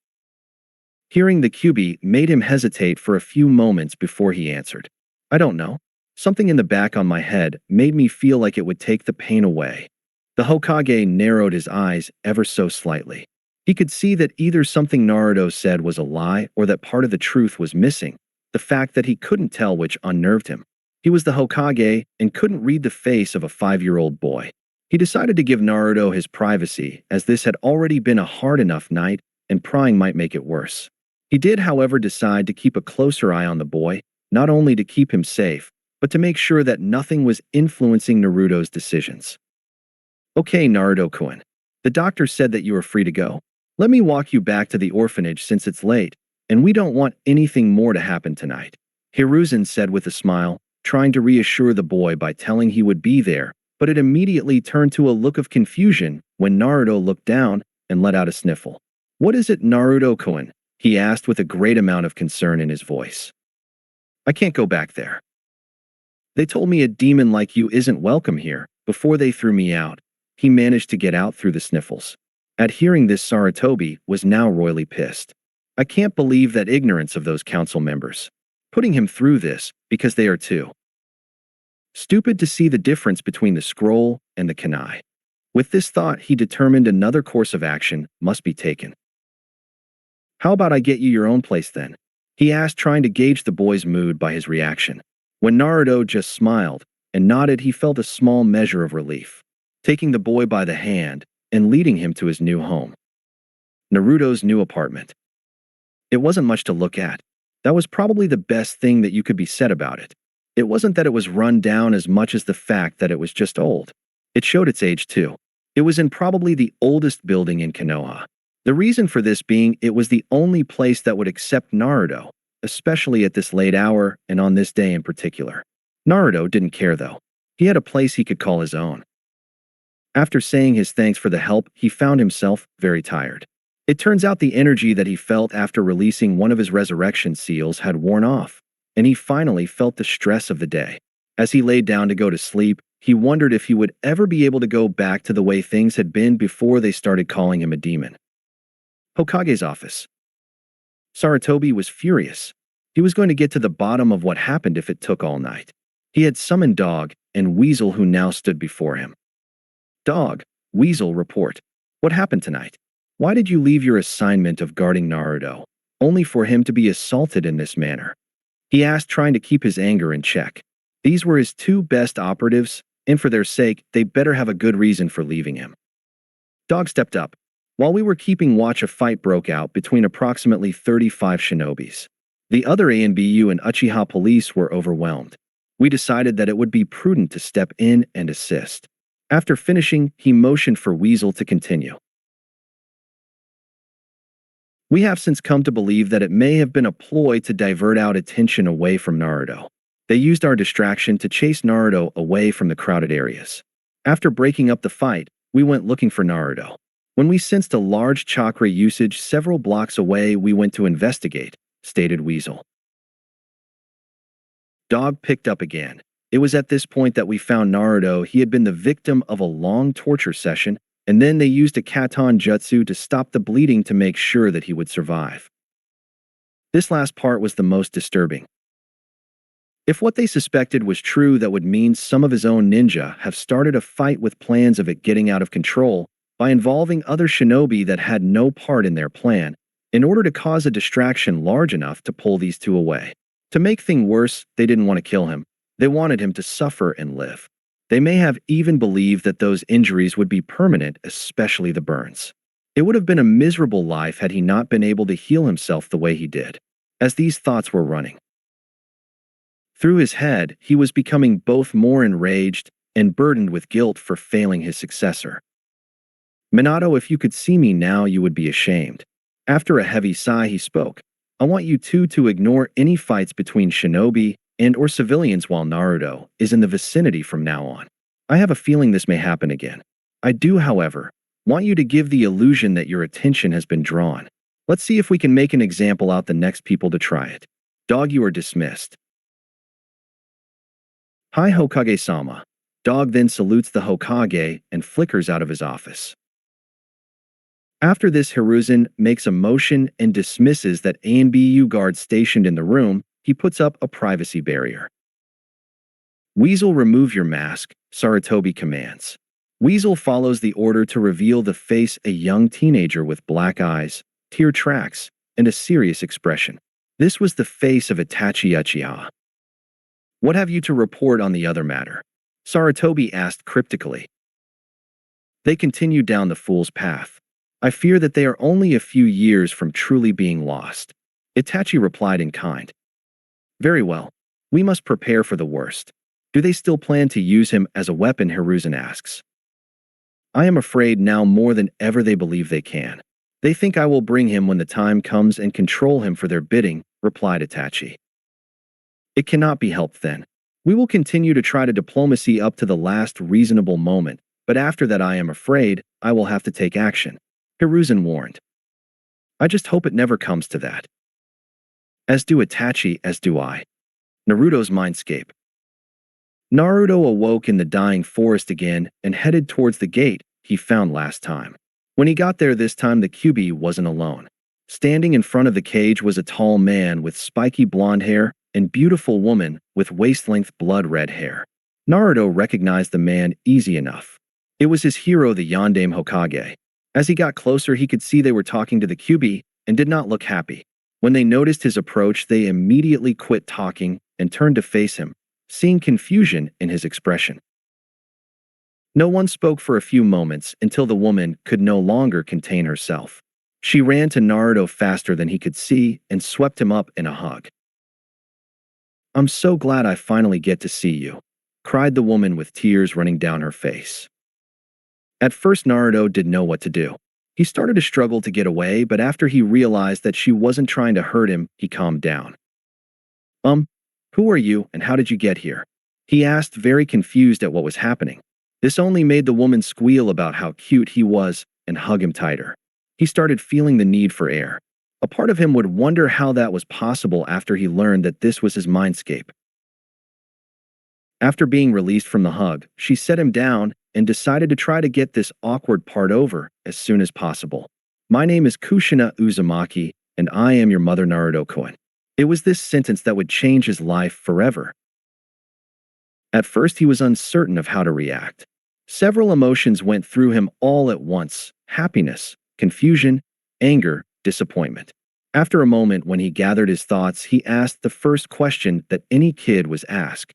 Hearing the kyubi made him hesitate for a few moments before he answered. I don't know. Something in the back on my head made me feel like it would take the pain away. The Hokage narrowed his eyes ever so slightly. He could see that either something Naruto said was a lie or that part of the truth was missing. The fact that he couldn't tell which unnerved him. He was the Hokage and couldn't read the face of a 5-year-old boy. He decided to give Naruto his privacy, as this had already been a hard enough night and prying might make it worse. He did, however, decide to keep a closer eye on the boy, not only to keep him safe, but to make sure that nothing was influencing Naruto's decisions. Okay, Naruto-kun. The doctor said that you are free to go. Let me walk you back to the orphanage since it's late, and we don't want anything more to happen tonight. Hiruzen said with a smile, trying to reassure the boy by telling he would be there, but it immediately turned to a look of confusion when Naruto looked down and let out a sniffle. What is it, Naruto-kun? He asked with a great amount of concern in his voice. I can't go back there. They told me a demon like you isn't welcome here before they threw me out. He managed to get out through the sniffles. At hearing this, Sarutobi was now royally pissed. I can't believe that ignorance of those council members. Putting him through this because they are too stupid to see the difference between the scroll and the kunai. With this thought, he determined another course of action must be taken. How about I get you your own place then? He asked, trying to gauge the boy's mood by his reaction. When Naruto just smiled and nodded, he felt a small measure of relief. Taking the boy by the hand and leading him to his new home. Naruto's new apartment. It wasn't much to look at. That was probably the best thing that you could be said about it. It wasn't that it was run down as much as the fact that it was just old. It showed its age too. It was in probably the oldest building in Konoha. The reason for this being it was the only place that would accept Naruto, especially at this late hour and on this day in particular. Naruto didn't care though. He had a place he could call his own. After saying his thanks for the help, he found himself very tired. It turns out the energy that he felt after releasing one of his resurrection seals had worn off, and he finally felt the stress of the day. As he laid down to go to sleep, he wondered if he would ever be able to go back to the way things had been before they started calling him a demon. Hokage's office. Sarutobi was furious. He was going to get to the bottom of what happened if it took all night. He had summoned Dog and Weasel, who now stood before him. Dog, Weasel, report. What happened tonight? Why did you leave your assignment of guarding Naruto, only for him to be assaulted in this manner? He asked, trying to keep his anger in check. These were his two best operatives, and for their sake, they better have a good reason for leaving him. Dog stepped up. While we were keeping watch, a fight broke out between approximately 35 shinobis. The other ANBU and Uchiha police were overwhelmed. We decided that it would be prudent to step in and assist. After finishing, he motioned for Weasel to continue. We have since come to believe that it may have been a ploy to divert out attention away from Naruto. They used our distraction to chase Naruto away from the crowded areas. After breaking up the fight, we went looking for Naruto. When we sensed a large chakra usage several blocks away, we went to investigate, stated Weasel. Dog picked up again. It was at this point that we found Naruto. He had been the victim of a long torture session and then they used a katon jutsu to stop the bleeding to make sure that he would survive. This last part was the most disturbing. If what they suspected was true, that would mean some of his own ninja have started a fight with plans of it getting out of control by involving other shinobi that had no part in their plan, in order to cause a distraction large enough to pull these two away. To make things worse, they didn't want to kill him. They wanted him to suffer and live. They may have even believed that those injuries would be permanent, especially the burns. It would have been a miserable life had he not been able to heal himself the way he did. As these thoughts were running through his head, he was becoming both more enraged and burdened with guilt for failing his successor. Minato, if you could see me now, you would be ashamed. After a heavy sigh, he spoke. I want you two to ignore any fights between shinobi and/or civilians while Naruto is in the vicinity from now on. I have a feeling this may happen again. I do, however, want you to give the illusion that your attention has been drawn. Let's see if we can make an example out the next people to try it. Dog, you are dismissed. Hi, Hokage-sama. Dog then salutes the Hokage and flickers out of his office. After this, Hiruzen makes a motion and dismisses that ANBU guards stationed in the room. He puts up a privacy barrier. Weasel, remove your mask, Sarutobi commands. Weasel follows the order to reveal the face, a young teenager with black eyes, tear tracks, and a serious expression. This was the face of Itachi Uchiha. What have you to report on the other matter? Sarutobi asked cryptically. They continue down the fool's path. I fear that they are only a few years from truly being lost. Itachi replied in kind. Very well. We must prepare for the worst. Do they still plan to use him as a weapon? Hiruzen asks. I am afraid now more than ever they believe they can. They think I will bring him when the time comes and control him for their bidding, replied Itachi. It cannot be helped then. We will continue to try to diplomacy up to the last reasonable moment, but after that I am afraid I will have to take action. Hiruzen warned. I just hope it never comes to that. As do Itachi, as do I. Naruto's mindscape. Naruto awoke in the dying forest again and headed towards the gate he found last time. When he got there this time, the Kyuubi wasn't alone. Standing in front of the cage was a tall man with spiky blonde hair and beautiful woman with waist-length blood-red hair. Naruto recognized the man easy enough. It was his hero, the Yondaime Hokage. As he got closer, he could see they were talking to the Kyuubi and did not look happy. When they noticed his approach, they immediately quit talking and turned to face him, seeing confusion in his expression. No one spoke for a few moments until the woman could no longer contain herself. She ran to Naruto faster than he could see and swept him up in a hug. I'm so glad I finally get to see you, cried the woman with tears running down her face. At first, Naruto didn't know what to do. He started to struggle to get away, but after he realized that she wasn't trying to hurt him, he calmed down. Who are you and how did you get here? He asked, very confused at what was happening. This only made the woman squeal about how cute he was and hug him tighter. He started feeling the need for air. A part of him would wonder how that was possible after he learned that this was his mindscape. After being released from the hug, she set him down and decided to try to get this awkward part over as soon as possible. My name is Kushina Uzumaki, and I am your mother, Naruto-kun. It was this sentence that would change his life forever. At first, he was uncertain of how to react. Several emotions went through him all at once: happiness, confusion, anger, disappointment. After a moment, when he gathered his thoughts, he asked the first question that any kid was asked.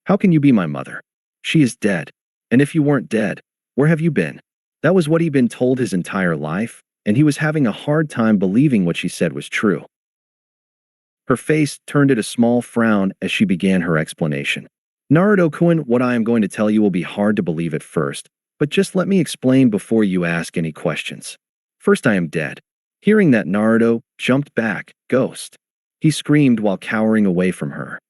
How can you be my mother? She is dead. And if you weren't dead, where have you been? That was what he'd been told his entire life, and he was having a hard time believing what she said was true. Her face turned at a small frown as she began her explanation. Naruto-kun, what I am going to tell you will be hard to believe at first, but just let me explain before you ask any questions. First, I am dead. Hearing that, Naruto jumped back. Ghost. He screamed while cowering away from her.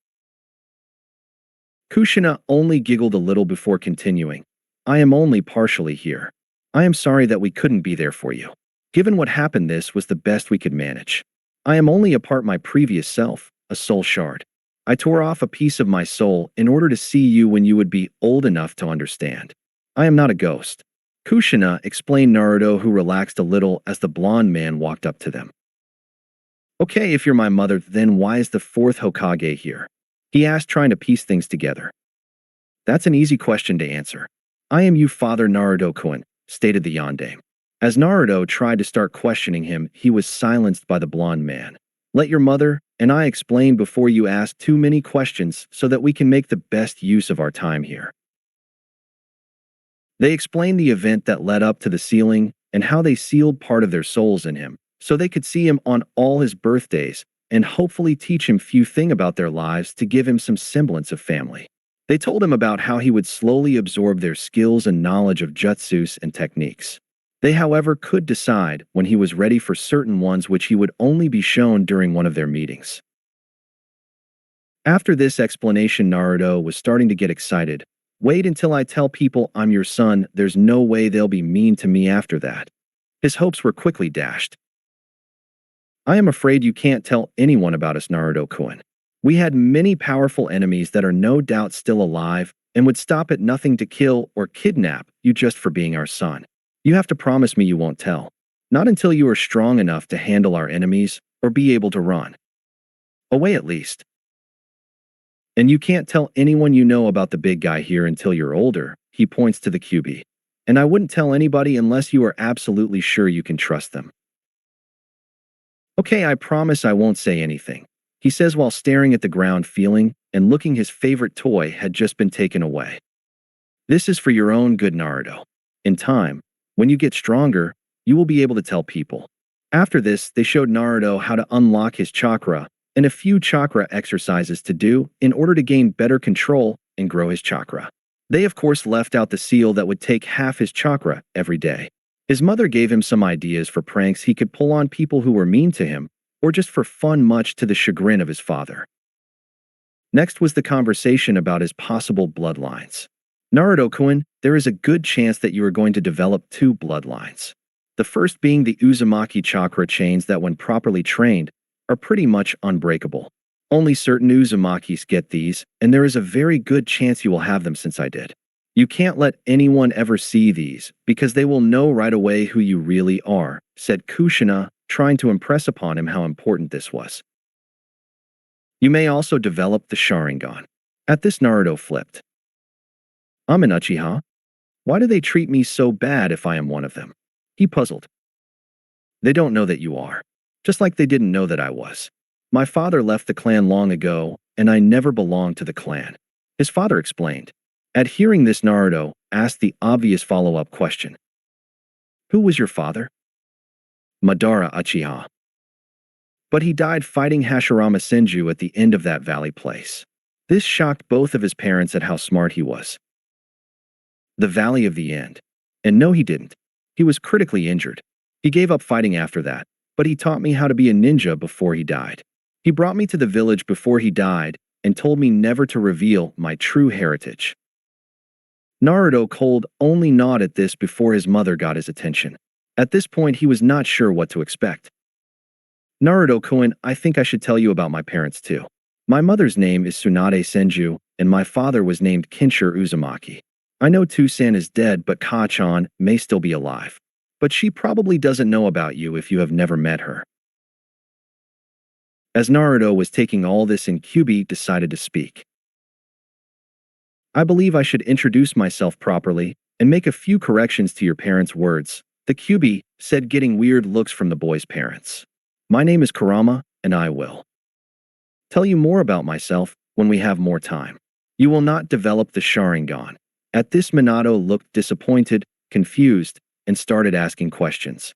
Kushina only giggled a little before continuing. I am only partially here. I am sorry that we couldn't be there for you. Given what happened, this was the best we could manage. I am only a part my previous self, a soul shard. I tore off a piece of my soul in order to see you when you would be old enough to understand. I am not a ghost. Kushina explained Naruto, who relaxed a little as the blonde man walked up to them. Okay, if you're my mother, then why is the fourth Hokage here? He asked, trying to piece things together. That's an easy question to answer. I am your father Naruto-kun, stated the yondaime. As Naruto tried to start questioning him, he was silenced by the blonde man. Let your mother and I explain before you ask too many questions so that we can make the best use of our time here. They explained the event that led up to the sealing and how they sealed part of their souls in him so they could see him on all his birthdays and hopefully teach him few things about their lives to give him some semblance of family. They told him about how he would slowly absorb their skills and knowledge of jutsus and techniques. They, however, could decide when he was ready for certain ones, which he would only be shown during one of their meetings. After this explanation, Naruto was starting to get excited. Wait until I tell people I'm your son, there's no way they'll be mean to me after that. His hopes were quickly dashed. I am afraid you can't tell anyone about us, Naruto-kun. We had many powerful enemies that are no doubt still alive and would stop at nothing to kill or kidnap you just for being our son. You have to promise me you won't tell. Not until you are strong enough to handle our enemies or be able to run away at least. And you can't tell anyone you know about the big guy here until you're older, he points to the Kyuubi. And I wouldn't tell anybody unless you are absolutely sure you can trust them. Okay, I promise I won't say anything, he says while staring at the ground, feeling and looking his favorite toy had just been taken away. This is for your own good, Naruto. In time, when you get stronger, you will be able to tell people. After this, they showed Naruto how to unlock his chakra and a few chakra exercises to do in order to gain better control and grow his chakra. They of course left out the seal that would take half his chakra every day. His mother gave him some ideas for pranks he could pull on people who were mean to him, or just for fun, much to the chagrin of his father. Next was the conversation about his possible bloodlines. Naruto-kun, there is a good chance that you are going to develop two bloodlines. The first being the Uzumaki chakra chains that, when properly trained, are pretty much unbreakable. Only certain Uzumakis get these, and there is a very good chance you will have them since I did. You can't let anyone ever see these, because they will know right away who you really are, said Kushina, trying to impress upon him how important this was. You may also develop the Sharingan. At this, Naruto flipped. I'm an Uchiha? Why do they treat me so bad if I am one of them? He puzzled. They don't know that you are. Just like they didn't know that I was. My father left the clan long ago, and I never belonged to the clan. His father explained. At hearing this, Naruto asked the obvious follow-up question. Who was your father? Madara Uchiha. But he died fighting Hashirama Senju at the end of that valley place. This shocked both of his parents at how smart he was. The Valley of the End. And no, he didn't. He was critically injured. He gave up fighting after that, but he taught me how to be a ninja before he died. He brought me to the village before he died and told me never to reveal my true heritage. Naruto cold only gnawed at this before his mother got his attention. At this point, he was not sure what to expect. Naruto-kun, I think I should tell you about my parents too. My mother's name is Tsunade Senju, and my father was named Kinshir Uzumaki. I know Tusan is dead, but Ka-chan may still be alive. But she probably doesn't know about you if you have never met her. As Naruto was taking all this in, Kyuubi decided to speak. I believe I should introduce myself properly and make a few corrections to your parents' words, the Kyuubi said, getting weird looks from the boy's parents. My name is Kurama, and I will tell you more about myself when we have more time. You will not develop the Sharingan. At this, Minato looked disappointed, confused, and started asking questions.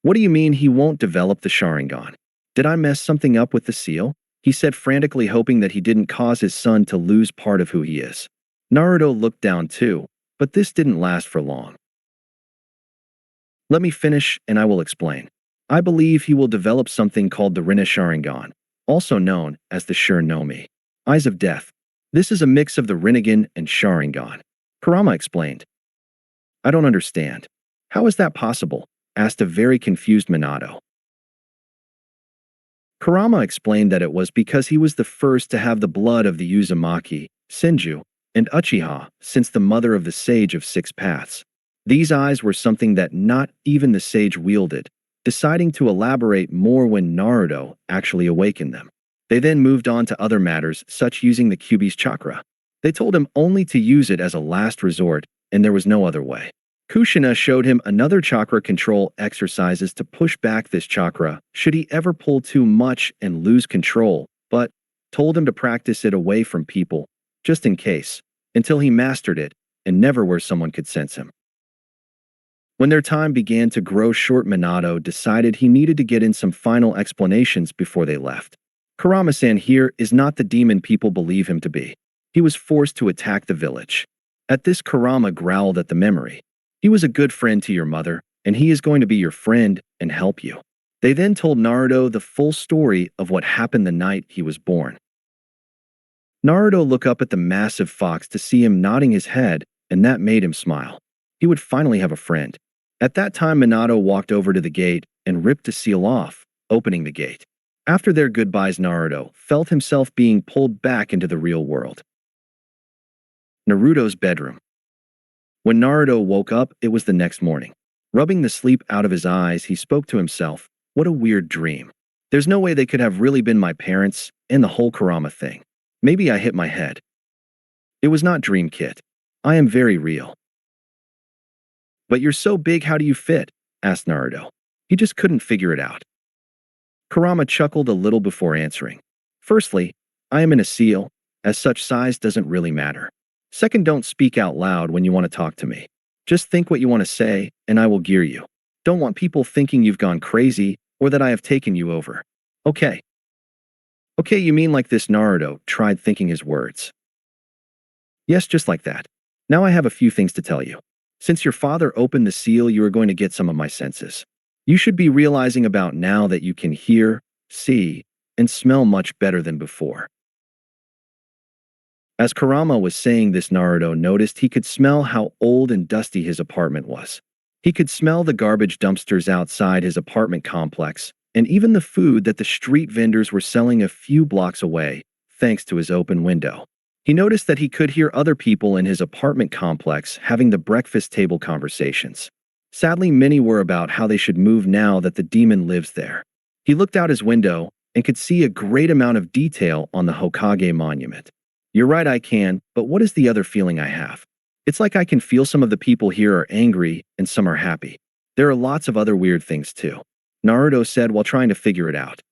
What do you mean he won't develop the Sharingan? Did I mess something up with the seal? He said, frantically hoping that he didn't cause his son to lose part of who he is. Naruto looked down too, but this didn't last for long. Let me finish and I will explain. I believe he will develop something called the Rinna Sharingan, also known as the Shur-no-Mi, Eyes of Death. This is a mix of the Rinnegan and Sharingan. Kurama explained. I don't understand. How is that possible? Asked a very confused Minato. Kurama explained that it was because he was the first to have the blood of the Uzumaki, Senju, and Uchiha since the mother of the Sage of Six Paths. These eyes were something that not even the sage wielded, deciding to elaborate more when Naruto actually awakened them. They then moved on to other matters, such using the Kyuubi's chakra. They told him only to use it as a last resort, and there was no other way. xHina showed him another chakra control exercises to push back this chakra should he ever pull too much and lose control, but told him to practice it away from people, just in case, until he mastered it and never where someone could sense him. When their time began to grow short, Minato decided he needed to get in some final explanations before they left. Kurama-san here is not the demon people believe him to be. He was forced to attack the village. At this, Kurama growled at the memory. He was a good friend to your mother, and he is going to be your friend and help you. They then told Naruto the full story of what happened the night he was born. Naruto looked up at the massive fox to see him nodding his head, and that made him smile. He would finally have a friend. At that time, Minato walked over to the gate and ripped the seal off, opening the gate. After their goodbyes, Naruto felt himself being pulled back into the real world. Naruto's bedroom. When Naruto woke up, it was the next morning. Rubbing the sleep out of his eyes, he spoke to himself, "What a weird dream. There's no way they could have really been my parents and the whole Kurama thing. Maybe I hit my head. It was not dream, kid. I am very real." "But you're so big, how do you fit?" asked Naruto. He just couldn't figure it out. Kurama chuckled a little before answering. "Firstly, I am in a seal, as such size doesn't really matter. Second, don't speak out loud when you want to talk to me. Just think what you want to say, and I will gear you. Don't want people thinking you've gone crazy or that I have taken you over. Okay." "Okay, you mean like this?" Naruto tried thinking his words. "Yes, just like that. Now I have a few things to tell you. Since your father opened the seal, you are going to get some of my senses. You should be realizing about now that you can hear, see, and smell much better than before." As Kurama was saying this, Naruto noticed he could smell how old and dusty his apartment was. He could smell the garbage dumpsters outside his apartment complex, and even the food that the street vendors were selling a few blocks away, thanks to his open window. He noticed that he could hear other people in his apartment complex having the breakfast table conversations. Sadly, many were about how they should move now that the demon lives there. He looked out his window and could see a great amount of detail on the Hokage monument. "You're right, I can, but what is the other feeling I have? It's like I can feel some of the people here are angry and some are happy. There are lots of other weird things too," Naruto said while trying to figure it out.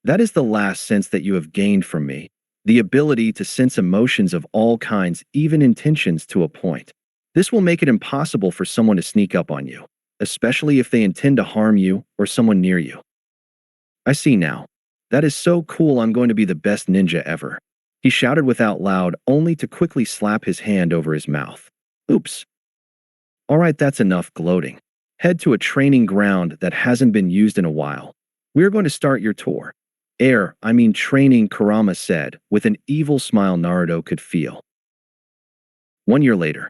"That is the last sense that you have gained from me, the ability to sense emotions of all kinds, even intentions to a point. This will make it impossible for someone to sneak up on you, especially if they intend to harm you or someone near you." "I see now. That is so cool. I'm going to be the best ninja ever," he shouted without loud, only to quickly slap his hand over his mouth. "Oops. Alright, that's enough gloating. Head to a training ground that hasn't been used in a while. We're going to start your tour." Training, Kurama said, with an evil smile Naruto could feel. 1 year later.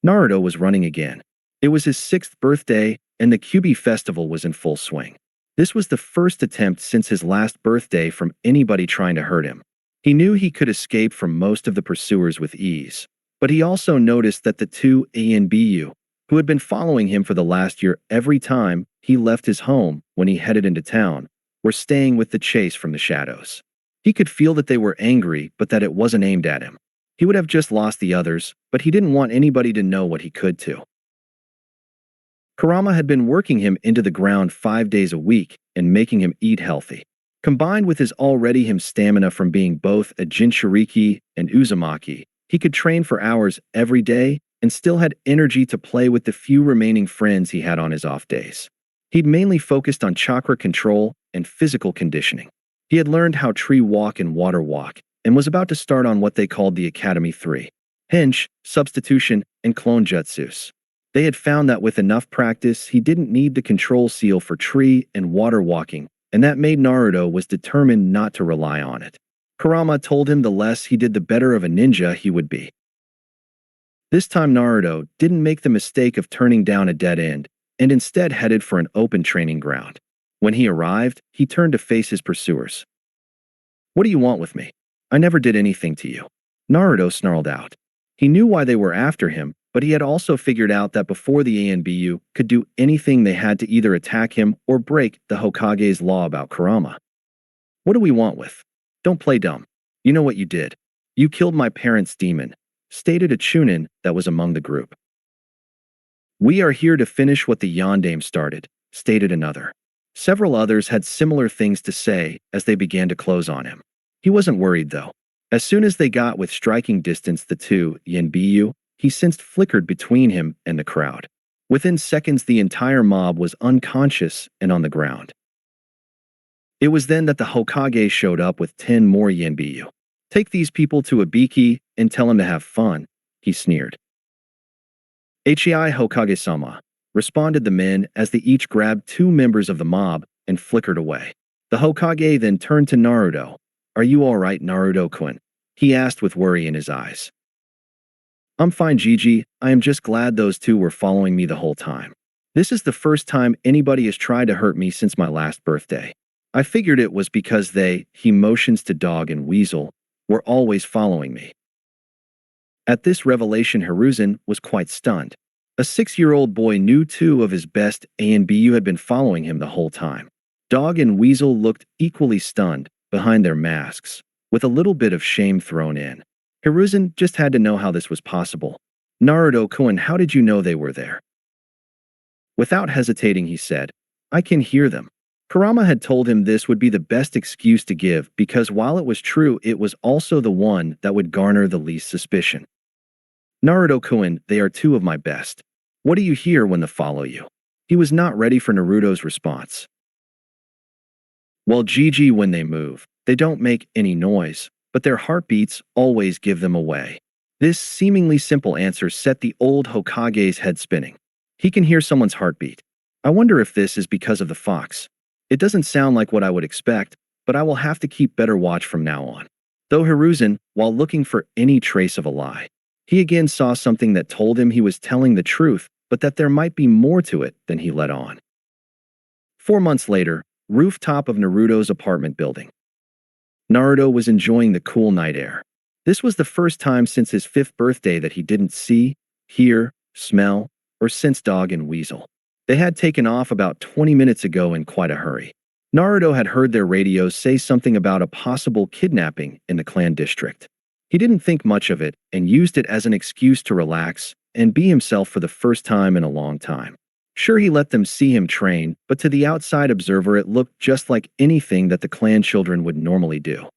Naruto was running again. It was his 6th birthday, and the Kyuubi festival was in full swing. This was the first attempt since his last birthday from anybody trying to hurt him. He knew he could escape from most of the pursuers with ease, but he also noticed that the two XAnko, who had been following him for the last year every time he left his home when he headed into town, were staying with the chase from the shadows. He could feel that they were angry, but that it wasn't aimed at him. He would have just lost the others, but he didn't want anybody to know what he could to. Kurama had been working him into the ground 5 days a week and making him eat healthy. Combined with his stamina from being both a Jinchuriki and Uzumaki, he could train for hours every day and still had energy to play with the few remaining friends he had on his off days. He'd mainly focused on chakra control and physical conditioning. He had learned how tree walk and water walk, and was about to start on what they called the Academy 3. Hinge, substitution, and clone jutsus. They had found that with enough practice, he didn't need the control seal for tree and water walking, and that made Naruto was determined not to rely on it. Kurama told him the less he did, the better of a ninja he would be. This time Naruto didn't make the mistake of turning down a dead end, and instead headed for an open training ground. When he arrived, he turned to face his pursuers. "What do you want with me? I never did anything to you," Naruto snarled out. He knew why they were after him, but he had also figured out that before the ANBU could do anything, they had to either attack him or break the Hokage's law about Kurama. What do we want with? Don't play dumb. You know what you did. You killed my parents' demon, stated a chunin that was among the group. We are here to finish what the yondaime started, stated another. Several others had similar things to say as they began to close on him. He wasn't worried, though. As soon as they got within striking distance, the two Yanbiyu, he sensed flickered between him and the crowd. Within seconds, the entire mob was unconscious and on the ground. It was then that the Hokage showed up with 10 more Yanbiyu. Take these people to Ibiki and tell them to have fun, he sneered. Hei Hokage-sama, responded the men as they each grabbed 2 members of the mob and flickered away. The Hokage then turned to Naruto. Are you all right, Naruto-kun? He asked with worry in his eyes. I'm fine, Gigi. I am just glad those 2 were following me the whole time. This is the first time anybody has tried to hurt me since my last birthday. I figured it was because he motions to Dog and Weasel, were always following me. At this revelation, Hiruzen was quite stunned. A 6-year-old boy knew 2 of his best ANBU had been following him the whole time. Dog and Weasel looked equally stunned behind their masks, with a little bit of shame thrown in. Hiruzen just had to know how this was possible. Naruto-kun, how did you know they were there? Without hesitating, he said, I can hear them. Kurama had told him this would be the best excuse to give because while it was true, it was also the one that would garner the least suspicion. Naruto-kun, they are 2 of my best. What do you hear when they follow you? He was not ready for Naruto's response. Well, Gigi, when they move, they don't make any noise, but their heartbeats always give them away. This seemingly simple answer set the old Hokage's head spinning. He can hear someone's heartbeat. I wonder if this is because of the fox. It doesn't sound like what I would expect, but I will have to keep better watch from now on. Though Hiruzen, while looking for any trace of a lie, he again saw something that told him he was telling the truth, but that there might be more to it than he let on. 4 months later, rooftop of Naruto's apartment building. Naruto was enjoying the cool night air. This was the first time since his 5th birthday that he didn't see, hear, smell, or sense Dog and Weasel. They had taken off about 20 minutes ago in quite a hurry. Naruto had heard their radios say something about a possible kidnapping in the clan district. He didn't think much of it and used it as an excuse to relax and be himself for the first time in a long time. Sure, he let them see him train, but to the outside observer it looked just like anything that the clan children would normally do.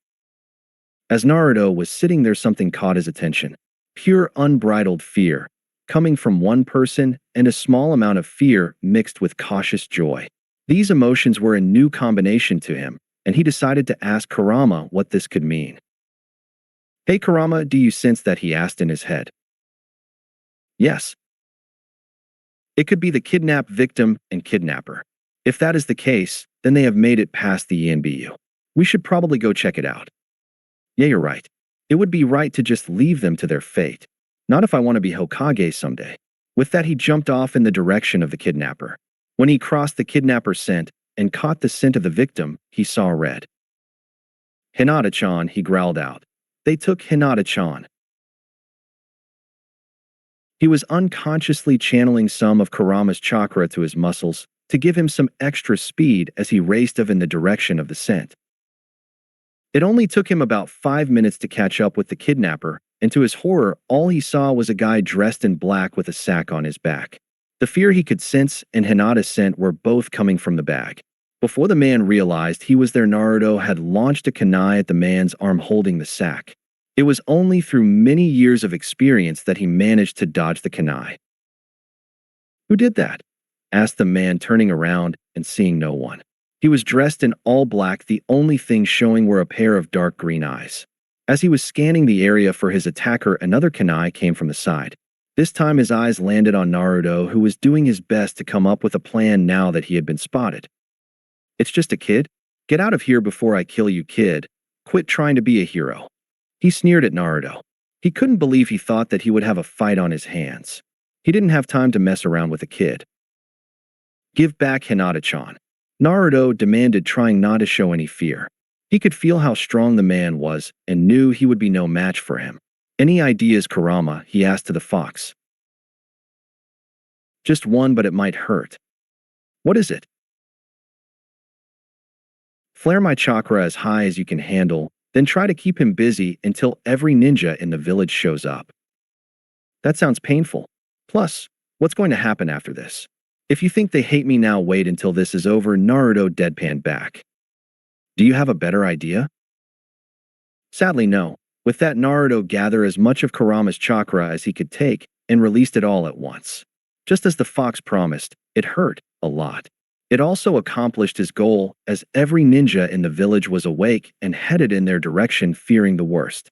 As Naruto was sitting there, something caught his attention. Pure unbridled fear, coming from one person, and a small amount of fear mixed with cautious joy. These emotions were a new combination to him, and he decided to ask Kurama what this could mean. Hey Kurama, do you sense that? He asked in his head. Yes. It could be the kidnapped victim and kidnapper. If that is the case, then they have made it past the ENBU. We should probably go check it out. Yeah, you're right. It would be right to just leave them to their fate. Not if I want to be Hokage someday. With that, he jumped off in the direction of the kidnapper. When he crossed the kidnapper's scent and caught the scent of the victim, he saw red. Hinata-chan, he growled out. They took Hinata-chan. He was unconsciously channeling some of Kurama's chakra to his muscles to give him some extra speed as he raced in the direction of the scent. It only took him about 5 minutes to catch up with the kidnapper, and to his horror, all he saw was a guy dressed in black with a sack on his back. The fear he could sense and Hinata's scent were both coming from the bag. Before the man realized he was there, Naruto had launched a kunai at the man's arm holding the sack. It was only through many years of experience that he managed to dodge the kunai. Who did that? Asked the man, turning around and seeing no one. He was dressed in all black, the only thing showing were a pair of dark green eyes. As he was scanning the area for his attacker, another kunai came from the side. This time his eyes landed on Naruto, who was doing his best to come up with a plan now that he had been spotted. It's just a kid? Get out of here before I kill you, kid. Quit trying to be a hero. He sneered at Naruto. He couldn't believe he thought that he would have a fight on his hands. He didn't have time to mess around with a kid. Give back Hinata-chan. Naruto demanded, trying not to show any fear. He could feel how strong the man was and knew he would be no match for him. Any ideas, Kurama? He asked to the fox. Just one, but it might hurt. What is it? Flare my chakra as high as you can handle, then try to keep him busy until every ninja in the village shows up. That sounds painful. Plus, what's going to happen after this? If you think they hate me now, wait until this is over. Naruto deadpanned back. Do you have a better idea? Sadly, no. With that, Naruto gathered as much of Kurama's chakra as he could take and released it all at once. Just as the fox promised, it hurt a lot. It also accomplished his goal, as every ninja in the village was awake and headed in their direction, fearing the worst.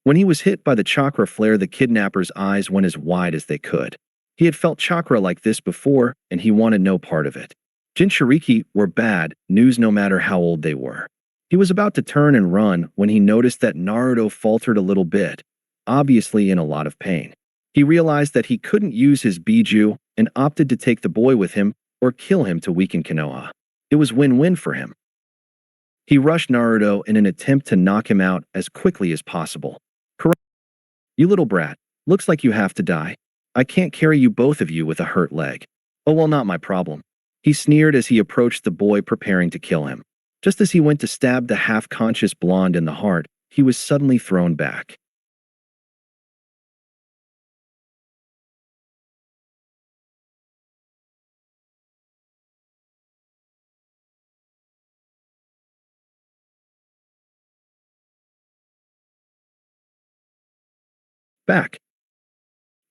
When he was hit by the chakra flare, the kidnapper's eyes went as wide as they could. He had felt chakra like this before, and he wanted no part of it. Jinchuriki were bad news no matter how old they were. He was about to turn and run when he noticed that Naruto faltered a little bit, obviously in a lot of pain. He realized that he couldn't use his Biju and opted to take the boy with him or kill him to weaken Konoha. It was win-win for him. He rushed Naruto in an attempt to knock him out as quickly as possible. You little brat, looks like you have to die. I can't carry you, both of you, with a hurt leg. Oh well, not my problem. He sneered as he approached the boy, preparing to kill him. Just as he went to stab the half-conscious blonde in the heart, he was suddenly thrown back.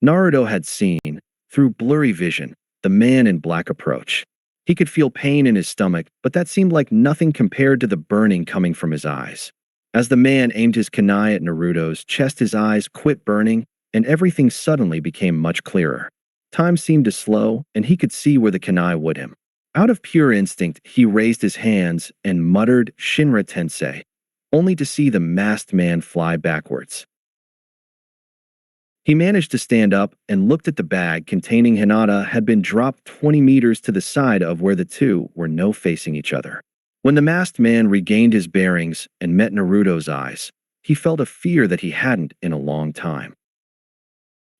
Naruto had seen, through blurry vision, the man in black approach. He could feel pain in his stomach, but that seemed like nothing compared to the burning coming from his eyes. As the man aimed his kunai at Naruto's chest, his eyes quit burning, and everything suddenly became much clearer. Time seemed to slow, and he could see where the kunai would him. Out of pure instinct, he raised his hands and muttered Shinra Tensei, only to see the masked man fly backwards. He managed to stand up and looked at the bag containing Hinata had been dropped 20 meters to the side of where the two were no facing each other. When the masked man regained his bearings and met Naruto's eyes, he felt a fear that he hadn't in a long time.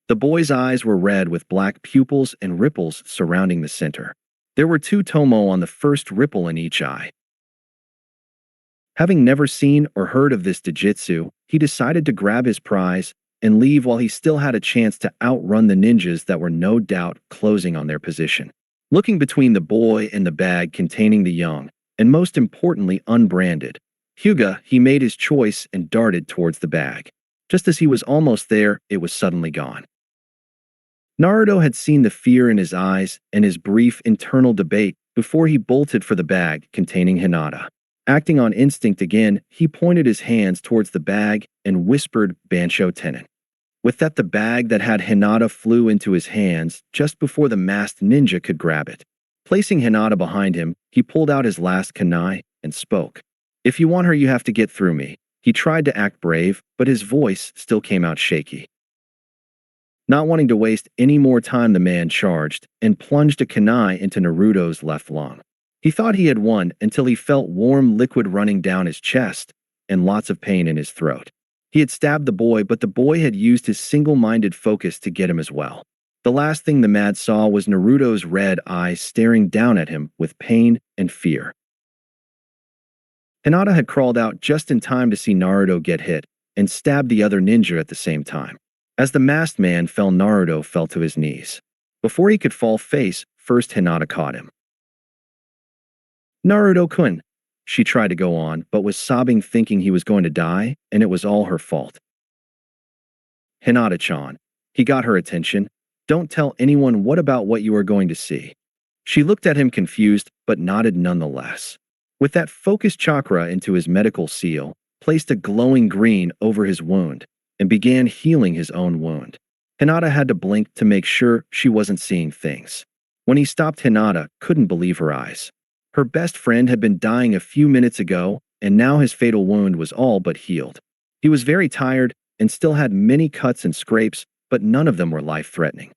The boy's eyes were red with black pupils and ripples surrounding the center. There were 2 tomo on the first ripple in each eye. Having never seen or heard of this jujitsu, he decided to grab his prize and leave while he still had a chance to outrun the ninjas that were no doubt closing on their position. Looking between the boy and the bag containing the young, and most importantly unbranded, Hyuga, he made his choice and darted towards the bag. Just as he was almost there, it was suddenly gone. Naruto had seen the fear in his eyes and his brief internal debate before he bolted for the bag containing Hinata. Acting on instinct again, he pointed his hands towards the bag and whispered Bansho Tenin. With that, the bag that had Hinata flew into his hands just before the masked ninja could grab it. Placing Hinata behind him, he pulled out his last kunai and spoke. If you want her, you have to get through me. He tried to act brave, but his voice still came out shaky. Not wanting to waste any more time, the man charged and plunged a kunai into Naruto's left lung. He thought he had won until he felt warm liquid running down his chest and lots of pain in his throat. He had stabbed the boy, but the boy had used his single-minded focus to get him as well. The last thing the man saw was Naruto's red eyes staring down at him with pain and fear. Hinata had crawled out just in time to see Naruto get hit and stab the other ninja at the same time. As the masked man fell, Naruto fell to his knees. Before he could fall face first, Hinata caught him. Naruto-kun. She tried to go on, but was sobbing, thinking he was going to die, and it was all her fault. Hinata-chan. He got her attention. Don't tell anyone. What about what you are going to see? She looked at him confused, but nodded nonetheless. With that focused chakra into his medical seal, placed a glowing green over his wound, and began healing his own wound. Hinata had to blink to make sure she wasn't seeing things. When he stopped, Hinata couldn't believe her eyes. Her best friend had been dying a few minutes ago, and now his fatal wound was all but healed. He was very tired and still had many cuts and scrapes, but none of them were life-threatening.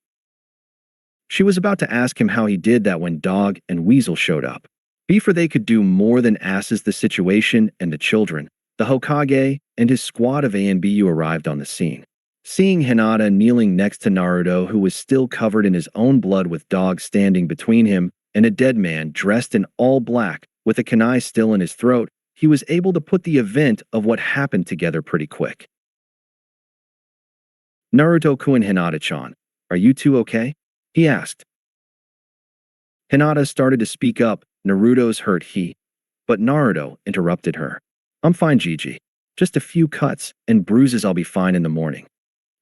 She was about to ask him how he did that when Dog and Weasel showed up. Before they could do more than assess the situation and the children, the Hokage and his squad of ANBU arrived on the scene. Seeing Hinata kneeling next to Naruto, who was still covered in his own blood with dogs standing between him, and a dead man dressed in all black, with a kunai still in his throat, he was able to put the event of what happened together pretty quick. Naruto-kun, Hinata-chan, are you two okay? He asked. Hinata started to speak up. Naruto's hurt but Naruto interrupted her. I'm fine, Gigi. Just a few cuts and bruises, I'll be fine in the morning.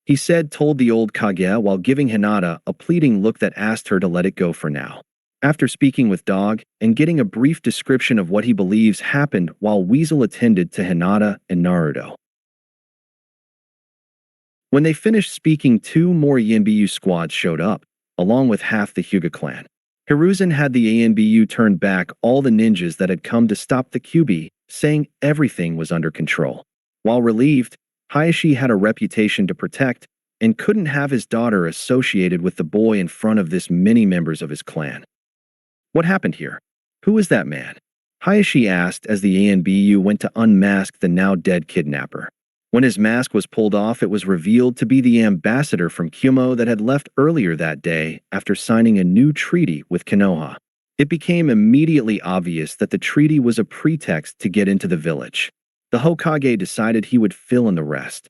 He said, told the old Kage while giving Hinata a pleading look that asked her to let it go for now. After speaking with Dog and getting a brief description of what he believes happened while Weasel attended to Hinata and Naruto. When they finished speaking, 2 more Yanbu squads showed up, along with half the Hyuga clan. Hiruzen had the Yanbu turn back all the ninjas that had come to stop the Kyuubi, saying everything was under control. While relieved, Hayashi had a reputation to protect and couldn't have his daughter associated with the boy in front of this many members of his clan. What happened here? Who is that man? Hayashi asked as the Yanbu went to unmask the now dead kidnapper. When his mask was pulled off, it was revealed to be the ambassador from Kyumo that had left earlier that day after signing a new treaty with Konoha. It became immediately obvious that the treaty was a pretext to get into the village. The Hokage decided he would fill in the rest.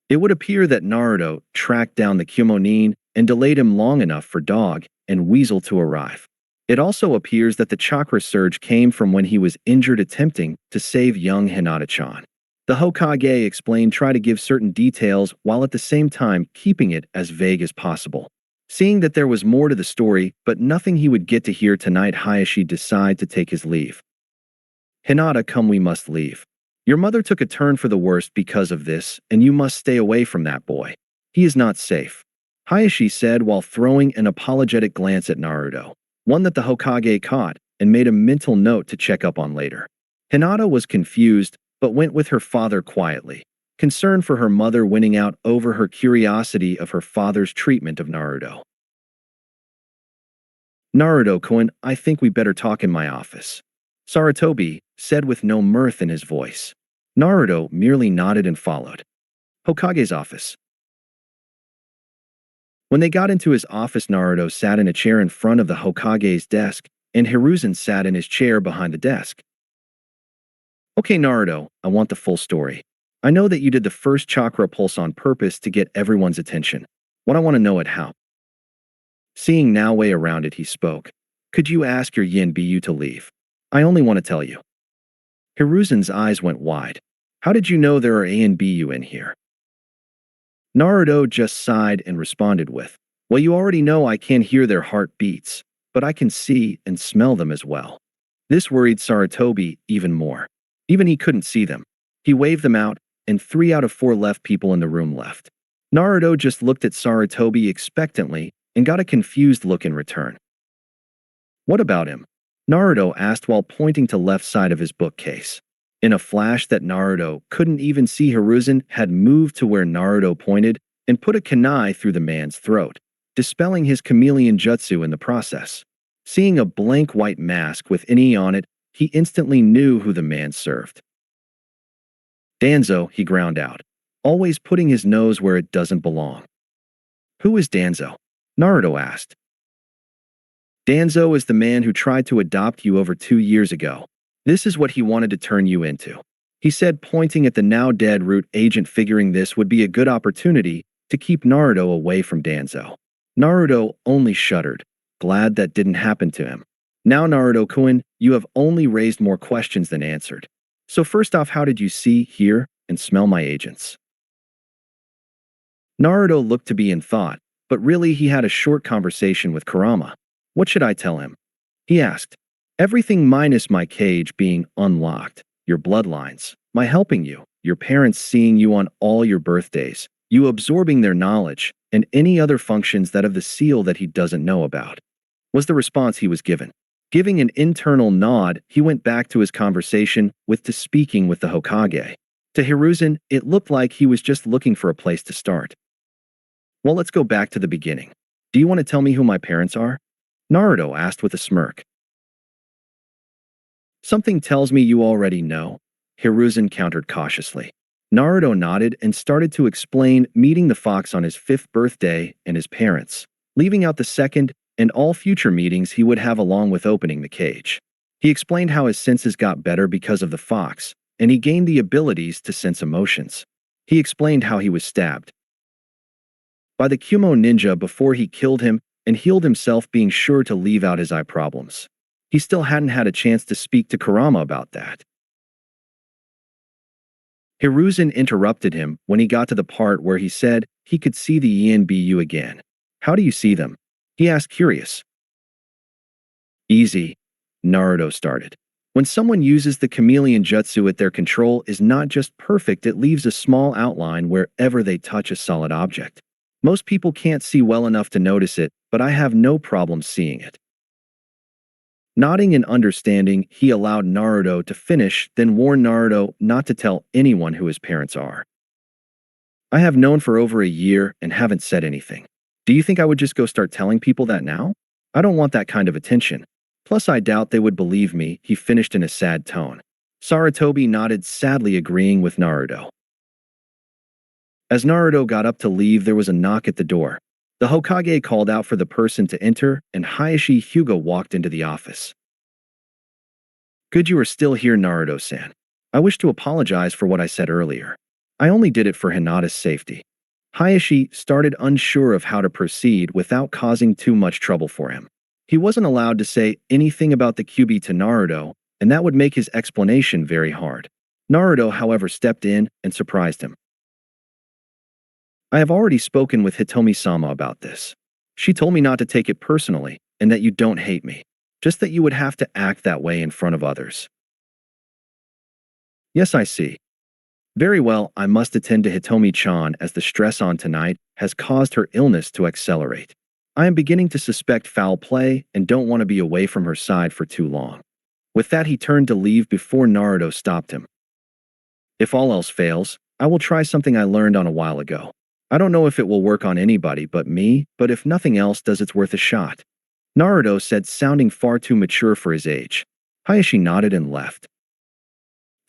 It would appear that Naruto tracked down the Kyumonin and delayed him long enough for Dog and Weasel to arrive. It also appears that the chakra surge came from when he was injured attempting to save young Hinata-chan. The Hokage explained, try to give certain details while at the same time keeping it as vague as possible. Seeing that there was more to the story but nothing he would get to hear tonight, Hayashi decided to take his leave. Hinata, come, we must leave. Your mother took a turn for the worst because of this, and you must stay away from that boy. He is not safe, Hayashi said while throwing an apologetic glance at Naruto, one that the Hokage caught and made a mental note to check up on later. Hinata was confused but went with her father quietly, concerned for her mother winning out over her curiosity of her father's treatment of Naruto. Naruto-kun, I think we better talk in my office, Sarutobi said with no mirth in his voice. Naruto merely nodded and followed. Hokage's office. When they got into his office, Naruto sat in a chair in front of the Hokage's desk, and Hiruzen sat in his chair behind the desk. Okay, Naruto, I want the full story. I know that you did the first chakra pulse on purpose to get everyone's attention. What I want to know it how. Seeing no way around it, he spoke. Could you ask your Yanbu to leave? I only want to tell you. Hiruzen's eyes went wide. How did you know there are Yanbu in here? Naruto just sighed and responded with, well, you already know I can't hear their heartbeats, but I can see and smell them as well. This worried Sarutobi even more. Even he couldn't see them. He waved them out, and 3 out of 4 left people in the room left. Naruto just looked at Sarutobi expectantly and got a confused look in return. What about him? Naruto asked while pointing to left side of his bookcase. In a flash that Naruto couldn't even see, Hiruzen had moved to where Naruto pointed and put a kunai through the man's throat, dispelling his chameleon jutsu in the process. Seeing a blank white mask with an E on it, he instantly knew who the man served. Danzo, he ground out, always putting his nose where it doesn't belong. Who is Danzo? Naruto asked. Danzo is the man who tried to adopt you over 2 years ago. This is what he wanted to turn you into, he said, pointing at the now dead root agent, figuring this would be a good opportunity to keep Naruto away from Danzo. Naruto only shuddered, glad that didn't happen to him. Now, Naruto-kun, you have only raised more questions than answered. So first off, how did you see, hear, and smell my agents? Naruto looked to be in thought, but really he had a short conversation with Kurama. What should I tell him? He asked. Everything minus my cage being unlocked, your bloodlines, my helping you, your parents seeing you on all your birthdays, you absorbing their knowledge, and any other functions that of the seal that he doesn't know about, was the response he was given. Giving an internal nod, he went back to his conversation to speaking with the Hokage. To Hiruzen, it looked like he was just looking for a place to start. Well, let's go back to the beginning. Do you want to tell me who my parents are? Naruto asked with a smirk. Something tells me you already know, Hiruzen countered cautiously. Naruto nodded and started to explain meeting the fox on his 5th birthday and his parents, leaving out the second and all future meetings he would have along with opening the cage. He explained how his senses got better because of the fox, and he gained the abilities to sense emotions. He explained how he was stabbed by the Kumo ninja before he killed him and healed himself, being sure to leave out his eye problems. He still hadn't had a chance to speak to Kurama about that. Hiruzen interrupted him when he got to the part where he said he could see the YNBU again. How do you see them? He asked, curious. Easy, Naruto started. When someone uses the chameleon jutsu at their control is not just perfect, it leaves a small outline wherever they touch a solid object. Most people can't see well enough to notice it, but I have no problem seeing it. Nodding in understanding, he allowed Naruto to finish, then warned Naruto not to tell anyone who his parents are. I have known for over a year and haven't said anything. Do you think I would just go start telling people that now? I don't want that kind of attention. Plus, I doubt they would believe me, he finished in a sad tone. Sarutobi nodded, sadly agreeing with Naruto. As Naruto got up to leave, there was a knock at the door. The Hokage called out for the person to enter, and Hayashi Hyuga walked into the office. Good, you are still here, Naruto-san. I wish to apologize for what I said earlier. I only did it for Hinata's safety. Hayashi started unsure of how to proceed without causing too much trouble for him. He wasn't allowed to say anything about the kyubi to Naruto, and that would make his explanation very hard. Naruto, however, stepped in and surprised him. I have already spoken with Hitomi-sama about this. She told me not to take it personally, and that you don't hate me. Just that you would have to act that way in front of others. Yes, I see. Very well, I must attend to Hitomi-chan as the stress on tonight has caused her illness to accelerate. I am beginning to suspect foul play and don't want to be away from her side for too long. With that, he turned to leave before Naruto stopped him. If all else fails, I will try something I learned on a while ago. I don't know if it will work on anybody but me, but if nothing else does, it's worth a shot. Naruto said, sounding far too mature for his age. Hayashi nodded and left.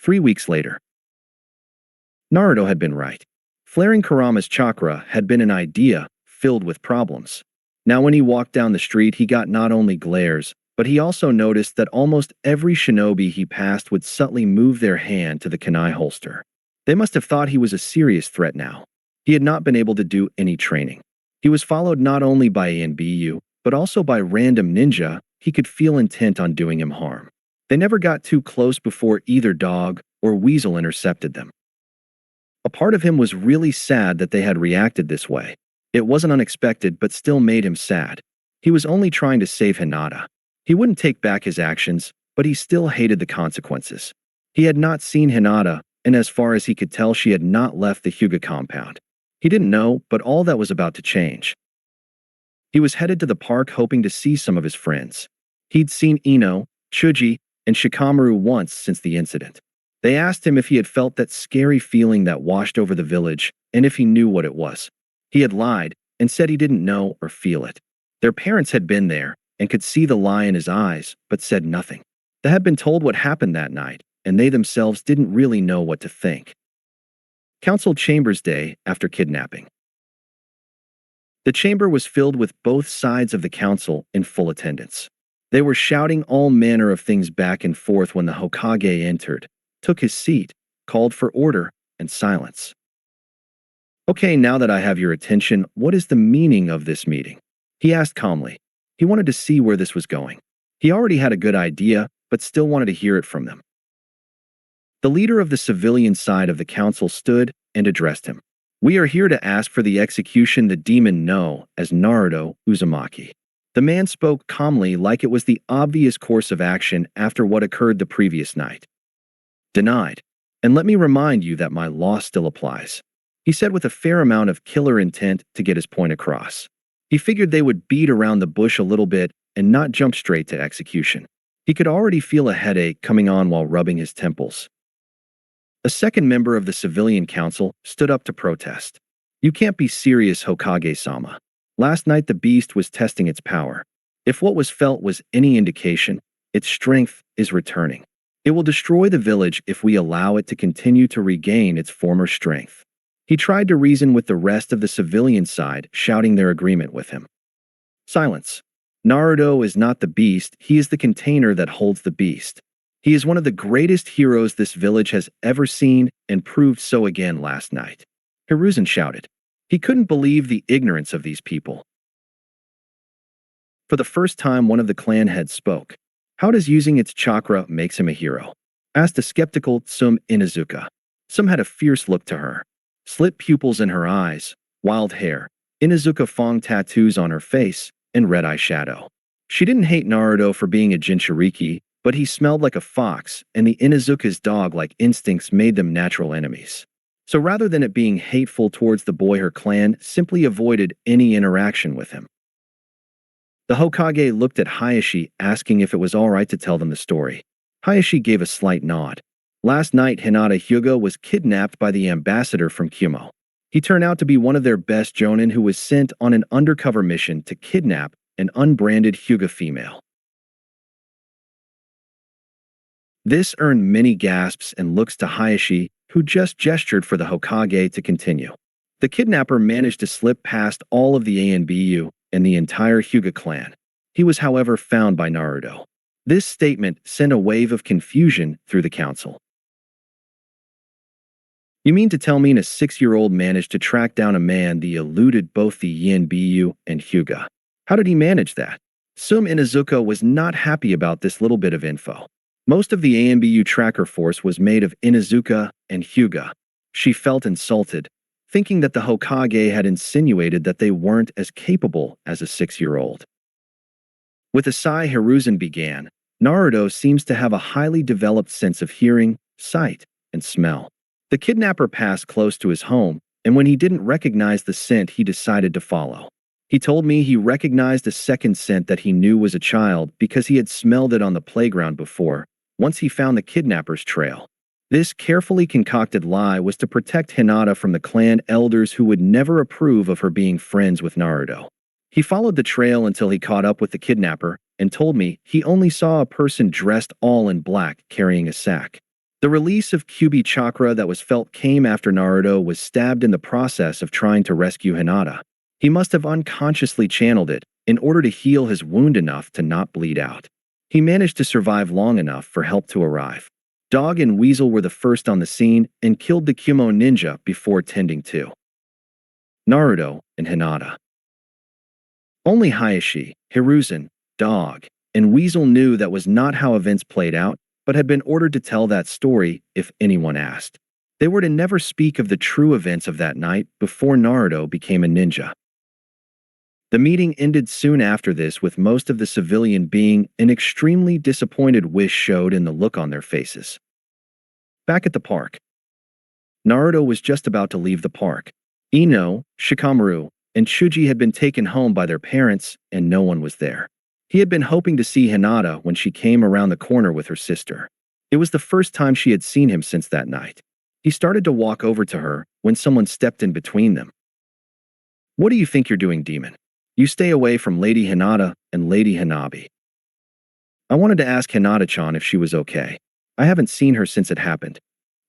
3 weeks later. Naruto had been right. Flaring Kurama's chakra had been an idea filled with problems. Now when he walked down the street, he got not only glares, but he also noticed that almost every shinobi he passed would subtly move their hand to the kunai holster. They must have thought he was a serious threat now. He had not been able to do any training. He was followed not only by YNBU, but also by random ninja he could feel intent on doing him harm. They never got too close before either dog or weasel intercepted them. A part of him was really sad that they had reacted this way. It wasn't unexpected, but still made him sad. He was only trying to save Hinata. He wouldn't take back his actions, but he still hated the consequences. He had not seen Hinata, and as far as he could tell, she had not left the Hyuga compound. He didn't know, but all that was about to change. He was headed to the park hoping to see some of his friends. He'd seen Ino, Chuji, and Shikamaru once since the incident. They asked him if he had felt that scary feeling that washed over the village, and if he knew what it was. He had lied and said he didn't know or feel it. Their parents had been there and could see the lie in his eyes, but said nothing. They had been told what happened that night, and they themselves didn't really know what to think. Council Chambers Day after kidnapping. The chamber was filled with both sides of the council in full attendance. They were shouting all manner of things back and forth when the Hokage entered, took his seat, called for order and silence. Okay, now that I have your attention, what is the meaning of this meeting? He asked calmly. He wanted to see where this was going. He already had a good idea, but still wanted to hear it from them. The leader of the civilian side of the council stood and addressed him. We are here to ask for the execution the demon No as Naruto Uzumaki. The man spoke calmly, like it was the obvious course of action after what occurred the previous night. Denied. And let me remind you that my law still applies. He said with a fair amount of killer intent to get his point across. He figured they would beat around the bush a little bit and not jump straight to execution. He could already feel a headache coming on while rubbing his temples. A second member of the civilian council stood up to protest. You can't be serious, Hokage-sama. Last night the beast was testing its power. If what was felt was any indication, its strength is returning. It will destroy the village if we allow it to continue to regain its former strength. He tried to reason with the rest of the civilian side, shouting their agreement with him. Silence. Naruto is not the beast, he is the container that holds the beast. He is one of the greatest heroes this village has ever seen and proved so again last night. Hiruzen shouted. He couldn't believe the ignorance of these people. For the first time, one of the clan heads spoke. How does using its chakra makes him a hero? Asked the skeptical Tsum Inuzuka. Tsum had a fierce look to her. Slit pupils in her eyes, wild hair, Inuzuka Fong tattoos on her face, and red eyeshadow. She didn't hate Naruto for being a Jinchuriki, but he smelled like a fox, and the Inuzuka's dog-like instincts made them natural enemies. So rather than it being hateful towards the boy, her clan simply avoided any interaction with him. The Hokage looked at Hayashi, asking if it was all right to tell them the story. Hayashi gave a slight nod. Last night, Hinata Hyuga was kidnapped by the ambassador from Kumo. He turned out to be one of their best jonin who was sent on an undercover mission to kidnap an unbranded Hyuga female. This earned many gasps and looks to Hayashi, who just gestured for the Hokage to continue. The kidnapper managed to slip past all of the ANBU and the entire Hyuga clan. He was, however, found by Naruto. This statement sent a wave of confusion through the council. You mean to tell me a 6-year-old managed to track down a man that eluded both the ANBU and Hyuga? How did he manage that? Tsum Inuzuka was not happy about this little bit of info. Most of the ANBU tracker force was made of Inuzuka and Hyuga. She felt insulted, thinking that the Hokage had insinuated that they weren't as capable as a 6-year-old. With a sigh, Hiruzen began. Naruto seems to have a highly developed sense of hearing, sight, and smell. The kidnapper passed close to his home, and when he didn't recognize the scent, he decided to follow. He told me he recognized a second scent that he knew was a child because he had smelled it on the playground before, once he found the kidnapper's trail. This carefully concocted lie was to protect Hinata from the clan elders who would never approve of her being friends with Naruto. He followed the trail until he caught up with the kidnapper and told me he only saw a person dressed all in black carrying a sack. The release of Kyubi chakra that was felt came after Naruto was stabbed in the process of trying to rescue Hinata. He must have unconsciously channeled it in order to heal his wound enough to not bleed out. He managed to survive long enough for help to arrive. Dog and Weasel were the first on the scene and killed the Kumo ninja before tending to Naruto and Hinata. Only Hayashi, Hiruzen, Dog, and Weasel knew that was not how events played out, but had been ordered to tell that story if anyone asked. They were to never speak of the true events of that night before Naruto became a ninja. The meeting ended soon after this, with most of the civilian being an extremely disappointed wish showed in the look on their faces. Back at the park, Naruto was just about to leave the park. Ino, Shikamaru, and Shuji had been taken home by their parents, and no one was there. He had been hoping to see Hinata when she came around the corner with her sister. It was the first time she had seen him since that night. He started to walk over to her when someone stepped in between them. "What do you think you're doing, demon? You stay away from Lady Hinata and Lady Hanabi." "I wanted to ask Hinata-chan if she was okay. I haven't seen her since it happened,"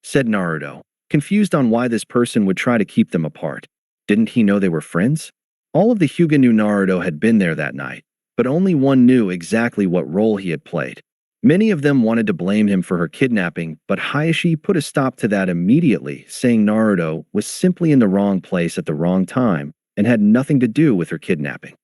said Naruto, confused on why this person would try to keep them apart. Didn't he know they were friends? All of the Hyuga knew Naruto had been there that night, but only one knew exactly what role he had played. Many of them wanted to blame him for her kidnapping, but Hayashi put a stop to that immediately, saying Naruto was simply in the wrong place at the wrong time and had nothing to do with her kidnapping.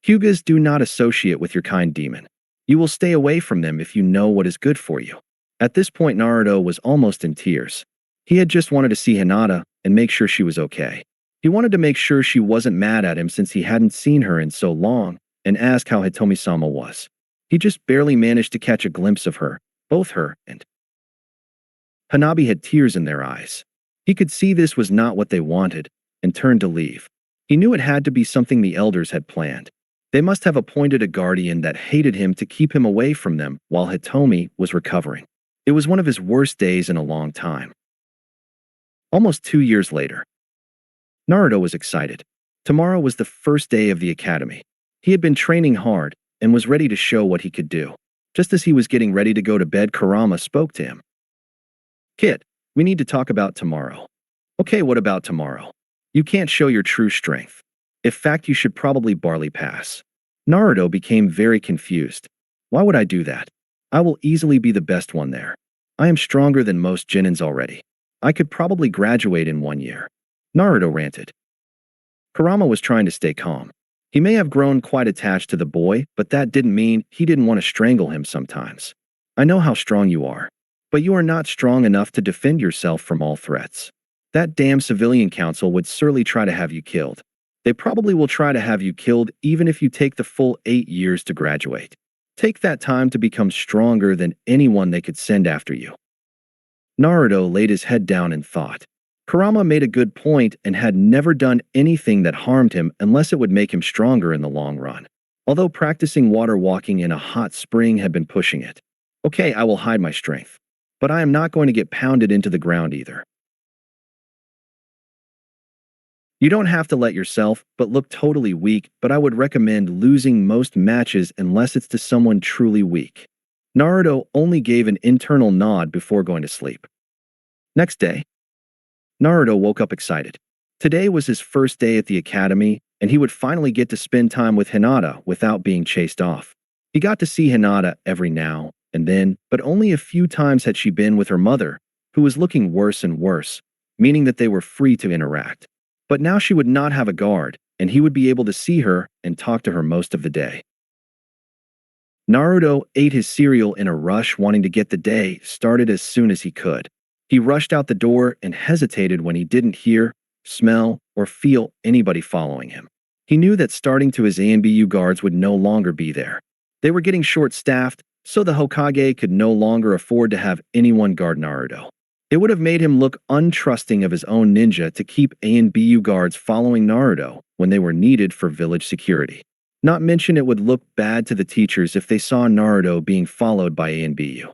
"Hyugas do not associate with your kind, demon. You will stay away from them if you know what is good for you." At this point, Naruto was almost in tears. He had just wanted to see Hinata and make sure she was okay. He wanted to make sure she wasn't mad at him since he hadn't seen her in so long, and ask how Hitomi-sama was. He just barely managed to catch a glimpse of her. Both her and Hanabi had tears in their eyes. He could see this was not what they wanted, and turned to leave. He knew it had to be something the elders had planned. They must have appointed a guardian that hated him to keep him away from them while Hitomi was recovering. It was one of his worst days in a long time. Almost 2 years later, Naruto was excited. Tomorrow was the first day of the academy. He had been training hard and was ready to show what he could do. Just as he was getting ready to go to bed, Kurama spoke to him. Kid, we need to talk about tomorrow. Okay, what about tomorrow? You can't show your true strength. In fact, you should probably barley pass. Naruto became very confused. Why would I do that? I will easily be the best one there. I am stronger than most Genins already. I could probably graduate in 1 year. Naruto ranted. Kurama was trying to stay calm. He may have grown quite attached to the boy, but that didn't mean he didn't want to strangle him sometimes. I know how strong you are, but you are not strong enough to defend yourself from all threats. That damn civilian council would surely try to have you killed. They probably will try to have you killed even if you take the full 8 years to graduate. Take that time to become stronger than anyone they could send after you. Naruto laid his head down and thought. Kurama made a good point and had never done anything that harmed him unless it would make him stronger in the long run. Although practicing water walking in a hot spring had been pushing it. Okay, I will hide my strength. But I am not going to get pounded into the ground either. You don't have to let yourself but look totally weak, but I would recommend losing most matches unless it's to someone truly weak. Naruto only gave an internal nod before going to sleep. Next day, Naruto woke up excited. Today was his first day at the academy, and he would finally get to spend time with Hinata without being chased off. He got to see Hinata every now and then, but only a few times had she been with her mother, who was looking worse and worse, meaning that they were free to interact. But now she would not have a guard, and he would be able to see her and talk to her most of the day. Naruto ate his cereal in a rush, wanting to get the day started as soon as he could. He rushed out the door and hesitated when he didn't hear, smell, or feel anybody following him. He knew that starting to his ANBU guards would no longer be there. They were getting short-staffed, so the Hokage could no longer afford to have anyone guard Naruto. It would have made him look untrusting of his own ninja to keep ANBU guards following Naruto when they were needed for village security. Not mention it would look bad to the teachers if they saw Naruto being followed by ANBU.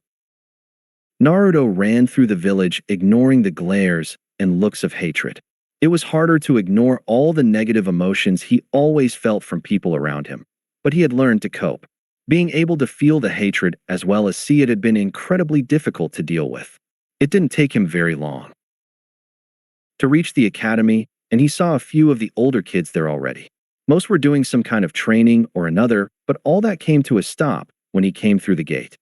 Naruto ran through the village, ignoring the glares and looks of hatred. It was harder to ignore all the negative emotions he always felt from people around him, but he had learned to cope. Being able to feel the hatred as well as see it had been incredibly difficult to deal with. It didn't take him very long to reach the academy, and he saw a few of the older kids there already. Most were doing some kind of training or another, but all that came to a stop when he came through the gate.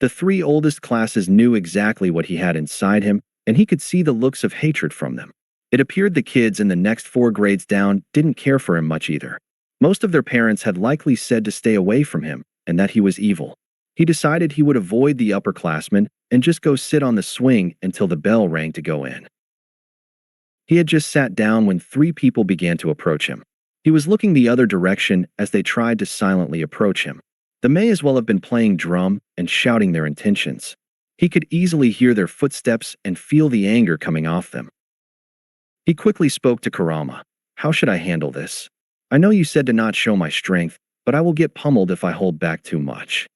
The 3 oldest classes knew exactly what he had inside him, and he could see the looks of hatred from them. It appeared the kids in the next 4 grades down didn't care for him much either. Most of their parents had likely said to stay away from him and that he was evil. He decided he would avoid the upperclassmen and just go sit on the swing until the bell rang to go in. He had just sat down when 3 people began to approach him. He was looking the other direction as they tried to silently approach him. They may as well have been playing drum and shouting their intentions. He could easily hear their footsteps and feel the anger coming off them. He quickly spoke to Kurama. How should I handle this? I know you said to not show my strength, but I will get pummeled if I hold back too much.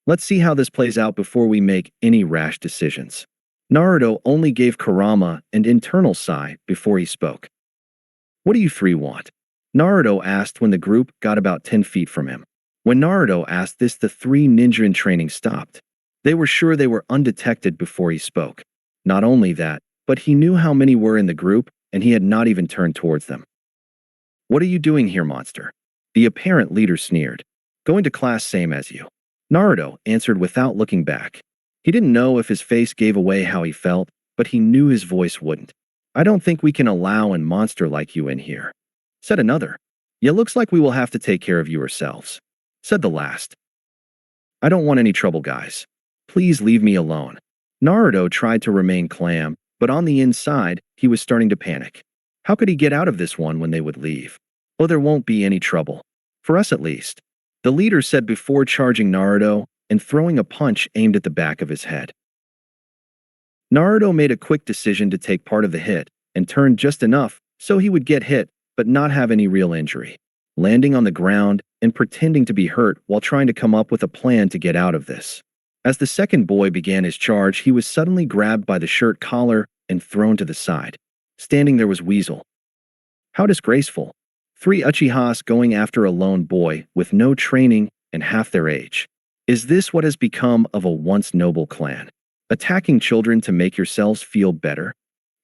Let's see how this plays out before we make any rash decisions. Naruto only gave Kurama an internal sigh before he spoke. What do you 3 want? Naruto asked when the group got about 10 feet from him. When Naruto asked this, the 3 ninja in training stopped. They were sure they were undetected before he spoke. Not only that, but he knew how many were in the group, and he had not even turned towards them. What are you doing here, monster? The apparent leader sneered. Going to class same as you. Naruto answered without looking back. He didn't know if his face gave away how he felt, but he knew his voice wouldn't. I don't think we can allow a monster like you in here. Said another. Yeah, looks like we will have to take care of you ourselves. Said the last. I don't want any trouble, guys. Please leave me alone. Naruto tried to remain calm, but on the inside, he was starting to panic. How could he get out of this one when they would leave? Oh, there won't be any trouble. For us at least. The leader said before charging Naruto and throwing a punch aimed at the back of his head. Naruto made a quick decision to take part of the hit and turned just enough so he would get hit but not have any real injury, landing on the ground and pretending to be hurt while trying to come up with a plan to get out of this. As the second boy began his charge, he was suddenly grabbed by the shirt collar and thrown to the side. Standing there was Weasel. How disgraceful. 3 Uchihas going after a lone boy with no training and half their age. Is this what has become of a once noble clan? Attacking children to make yourselves feel better?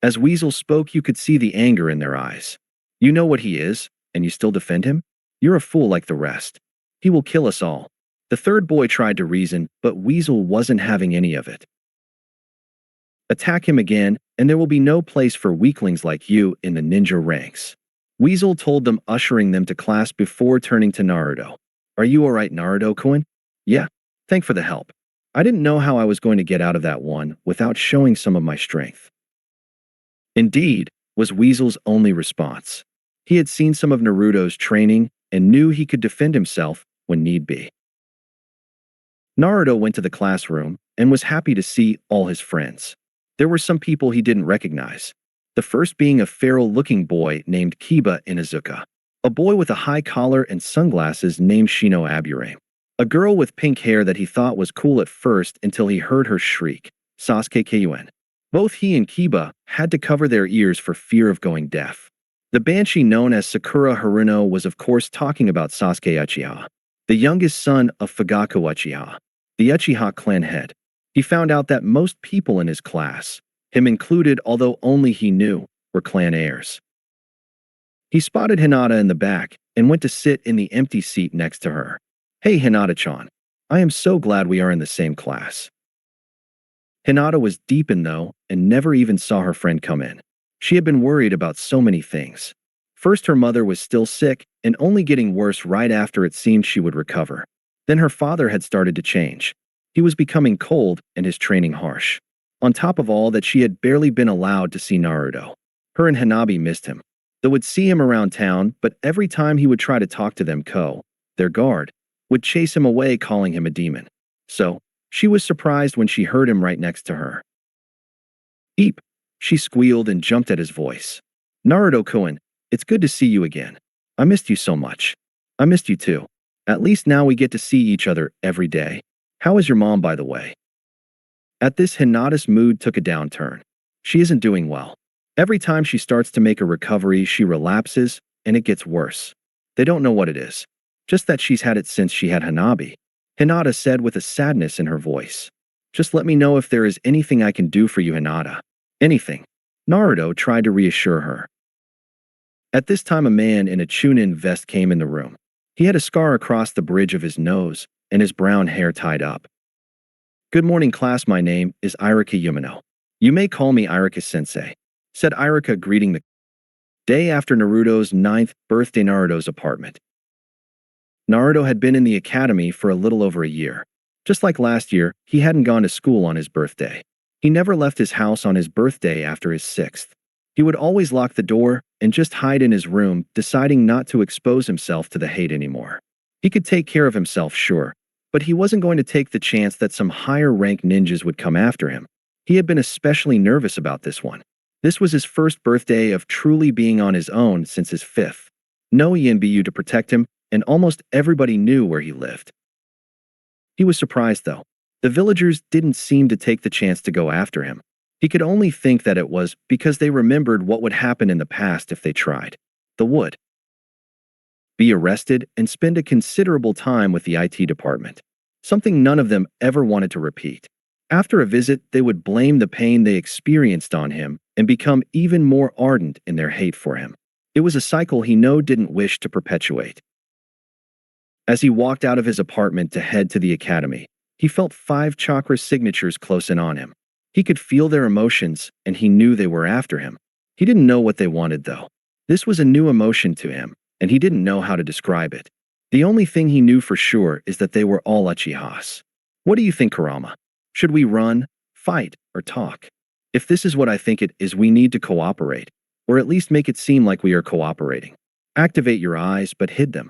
As Weasel spoke, you could see the anger in their eyes. You know what he is, and you still defend him? You're a fool like the rest. He will kill us all. The third boy tried to reason, but Weasel wasn't having any of it. Attack him again, and there will be no place for weaklings like you in the ninja ranks. Weasel told them, ushering them to class before turning to Naruto. Are you alright, Naruto-kun? Yeah, thanks for the help. I didn't know how I was going to get out of that one without showing some of my strength. Indeed, was Weasel's only response. He had seen some of Naruto's training and knew he could defend himself when need be. Naruto went to the classroom and was happy to see all his friends. There were some people he didn't recognize. The first being a feral-looking boy named Kiba Inuzuka, a boy with a high collar and sunglasses named Shino Aburame, a girl with pink hair that he thought was cool at first until he heard her shriek, Sasuke Kyun. Both he and Kiba had to cover their ears for fear of going deaf. The banshee known as Sakura Haruno was of course talking about Sasuke Uchiha, the youngest son of Fugaku Uchiha, the Uchiha clan head. He found out that most people in his class, him included although only he knew, were clan heirs. He spotted Hinata in the back and went to sit in the empty seat next to her. Hey Hinata-chan, I am so glad we are in the same class. Hinata was deep in though and never even saw her friend come in. She had been worried about so many things. First, her mother was still sick and only getting worse right after it seemed she would recover. Then her father had started to change. He was becoming cold and his training harsh. On top of all that, she had barely been allowed to see Naruto. Her and Hanabi missed him. They would see him around town, but every time he would try to talk to them, their guard, would chase him away calling him a demon. So, she was surprised when she heard him right next to her. Eep! She squealed and jumped at his voice. Naruto-kun, it's good to see you again. I missed you so much. I missed you too. At least now we get to see each other every day. How is your mom, by the way? At this, Hinata's mood took a downturn. She isn't doing well. Every time she starts to make a recovery, she relapses, and it gets worse. They don't know what it is. Just that she's had it since she had Hanabi. Hinata said with a sadness in her voice. Just let me know if there is anything I can do for you, Hinata. Anything. Naruto tried to reassure her. At this time, a man in a Chunin vest came in the room. He had a scar across the bridge of his nose, and his brown hair tied up. Good morning, class. My name is Irika Yumino. You may call me Irika-sensei, said Irika, greeting the day after Naruto's 9th birthday. Naruto's apartment. Naruto had been in the academy for a little over a year. Just like last year, he hadn't gone to school on his birthday. He never left his house on his birthday after his 6th. He would always lock the door and just hide in his room, deciding not to expose himself to the hate anymore. He could take care of himself, sure, but he wasn't going to take the chance that some higher-rank ninjas would come after him. He had been especially nervous about this one. This was his first birthday of truly being on his own since his 5th. No ENBU to protect him, and almost everybody knew where he lived. He was surprised, though. The villagers didn't seem to take the chance to go after him. He could only think that it was because they remembered what would happen in the past if they tried. They would be arrested and spend a considerable time with the IT department, something none of them ever wanted to repeat. After a visit, they would blame the pain they experienced on him and become even more ardent in their hate for him. It was a cycle he didn't wish to perpetuate. As he walked out of his apartment to head to the academy, he felt 5 chakra signatures close in on him. He could feel their emotions, and he knew they were after him. He didn't know what they wanted, though. This was a new emotion to him, and he didn't know how to describe it. The only thing he knew for sure is that they were all Uchihas. What do you think, Kurama? Should we run, fight, or talk? If this is what I think it is, we need to cooperate, or at least make it seem like we are cooperating. Activate your eyes, but hid them.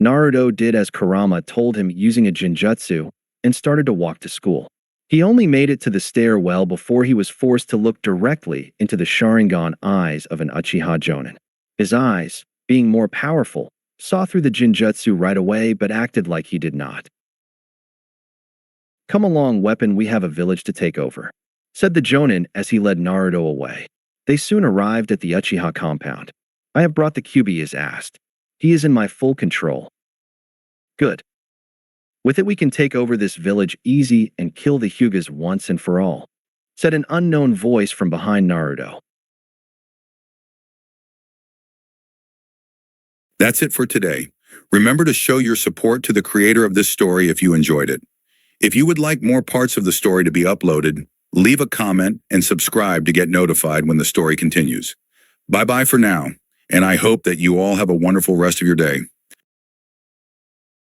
Naruto did as Kurama told him using a genjutsu and started to walk to school. He only made it to the stairwell before he was forced to look directly into the Sharingan eyes of an Uchiha Jonin. His eyes, being more powerful, saw through the genjutsu right away but acted like he did not. Come along, weapon, we have a village to take over, said the Jonin as he led Naruto away. They soon arrived at the Uchiha compound. I have brought the Kyubi as asked. He is in my full control. Good. With it, we can take over this village easy and kill the Hyugas once and for all," said an unknown voice from behind Naruto. That's it for today. Remember to show your support to the creator of this story if you enjoyed it. If you would like more parts of the story to be uploaded, leave a comment and subscribe to get notified when the story continues. Bye-bye for now, and I hope that you all have a wonderful rest of your day.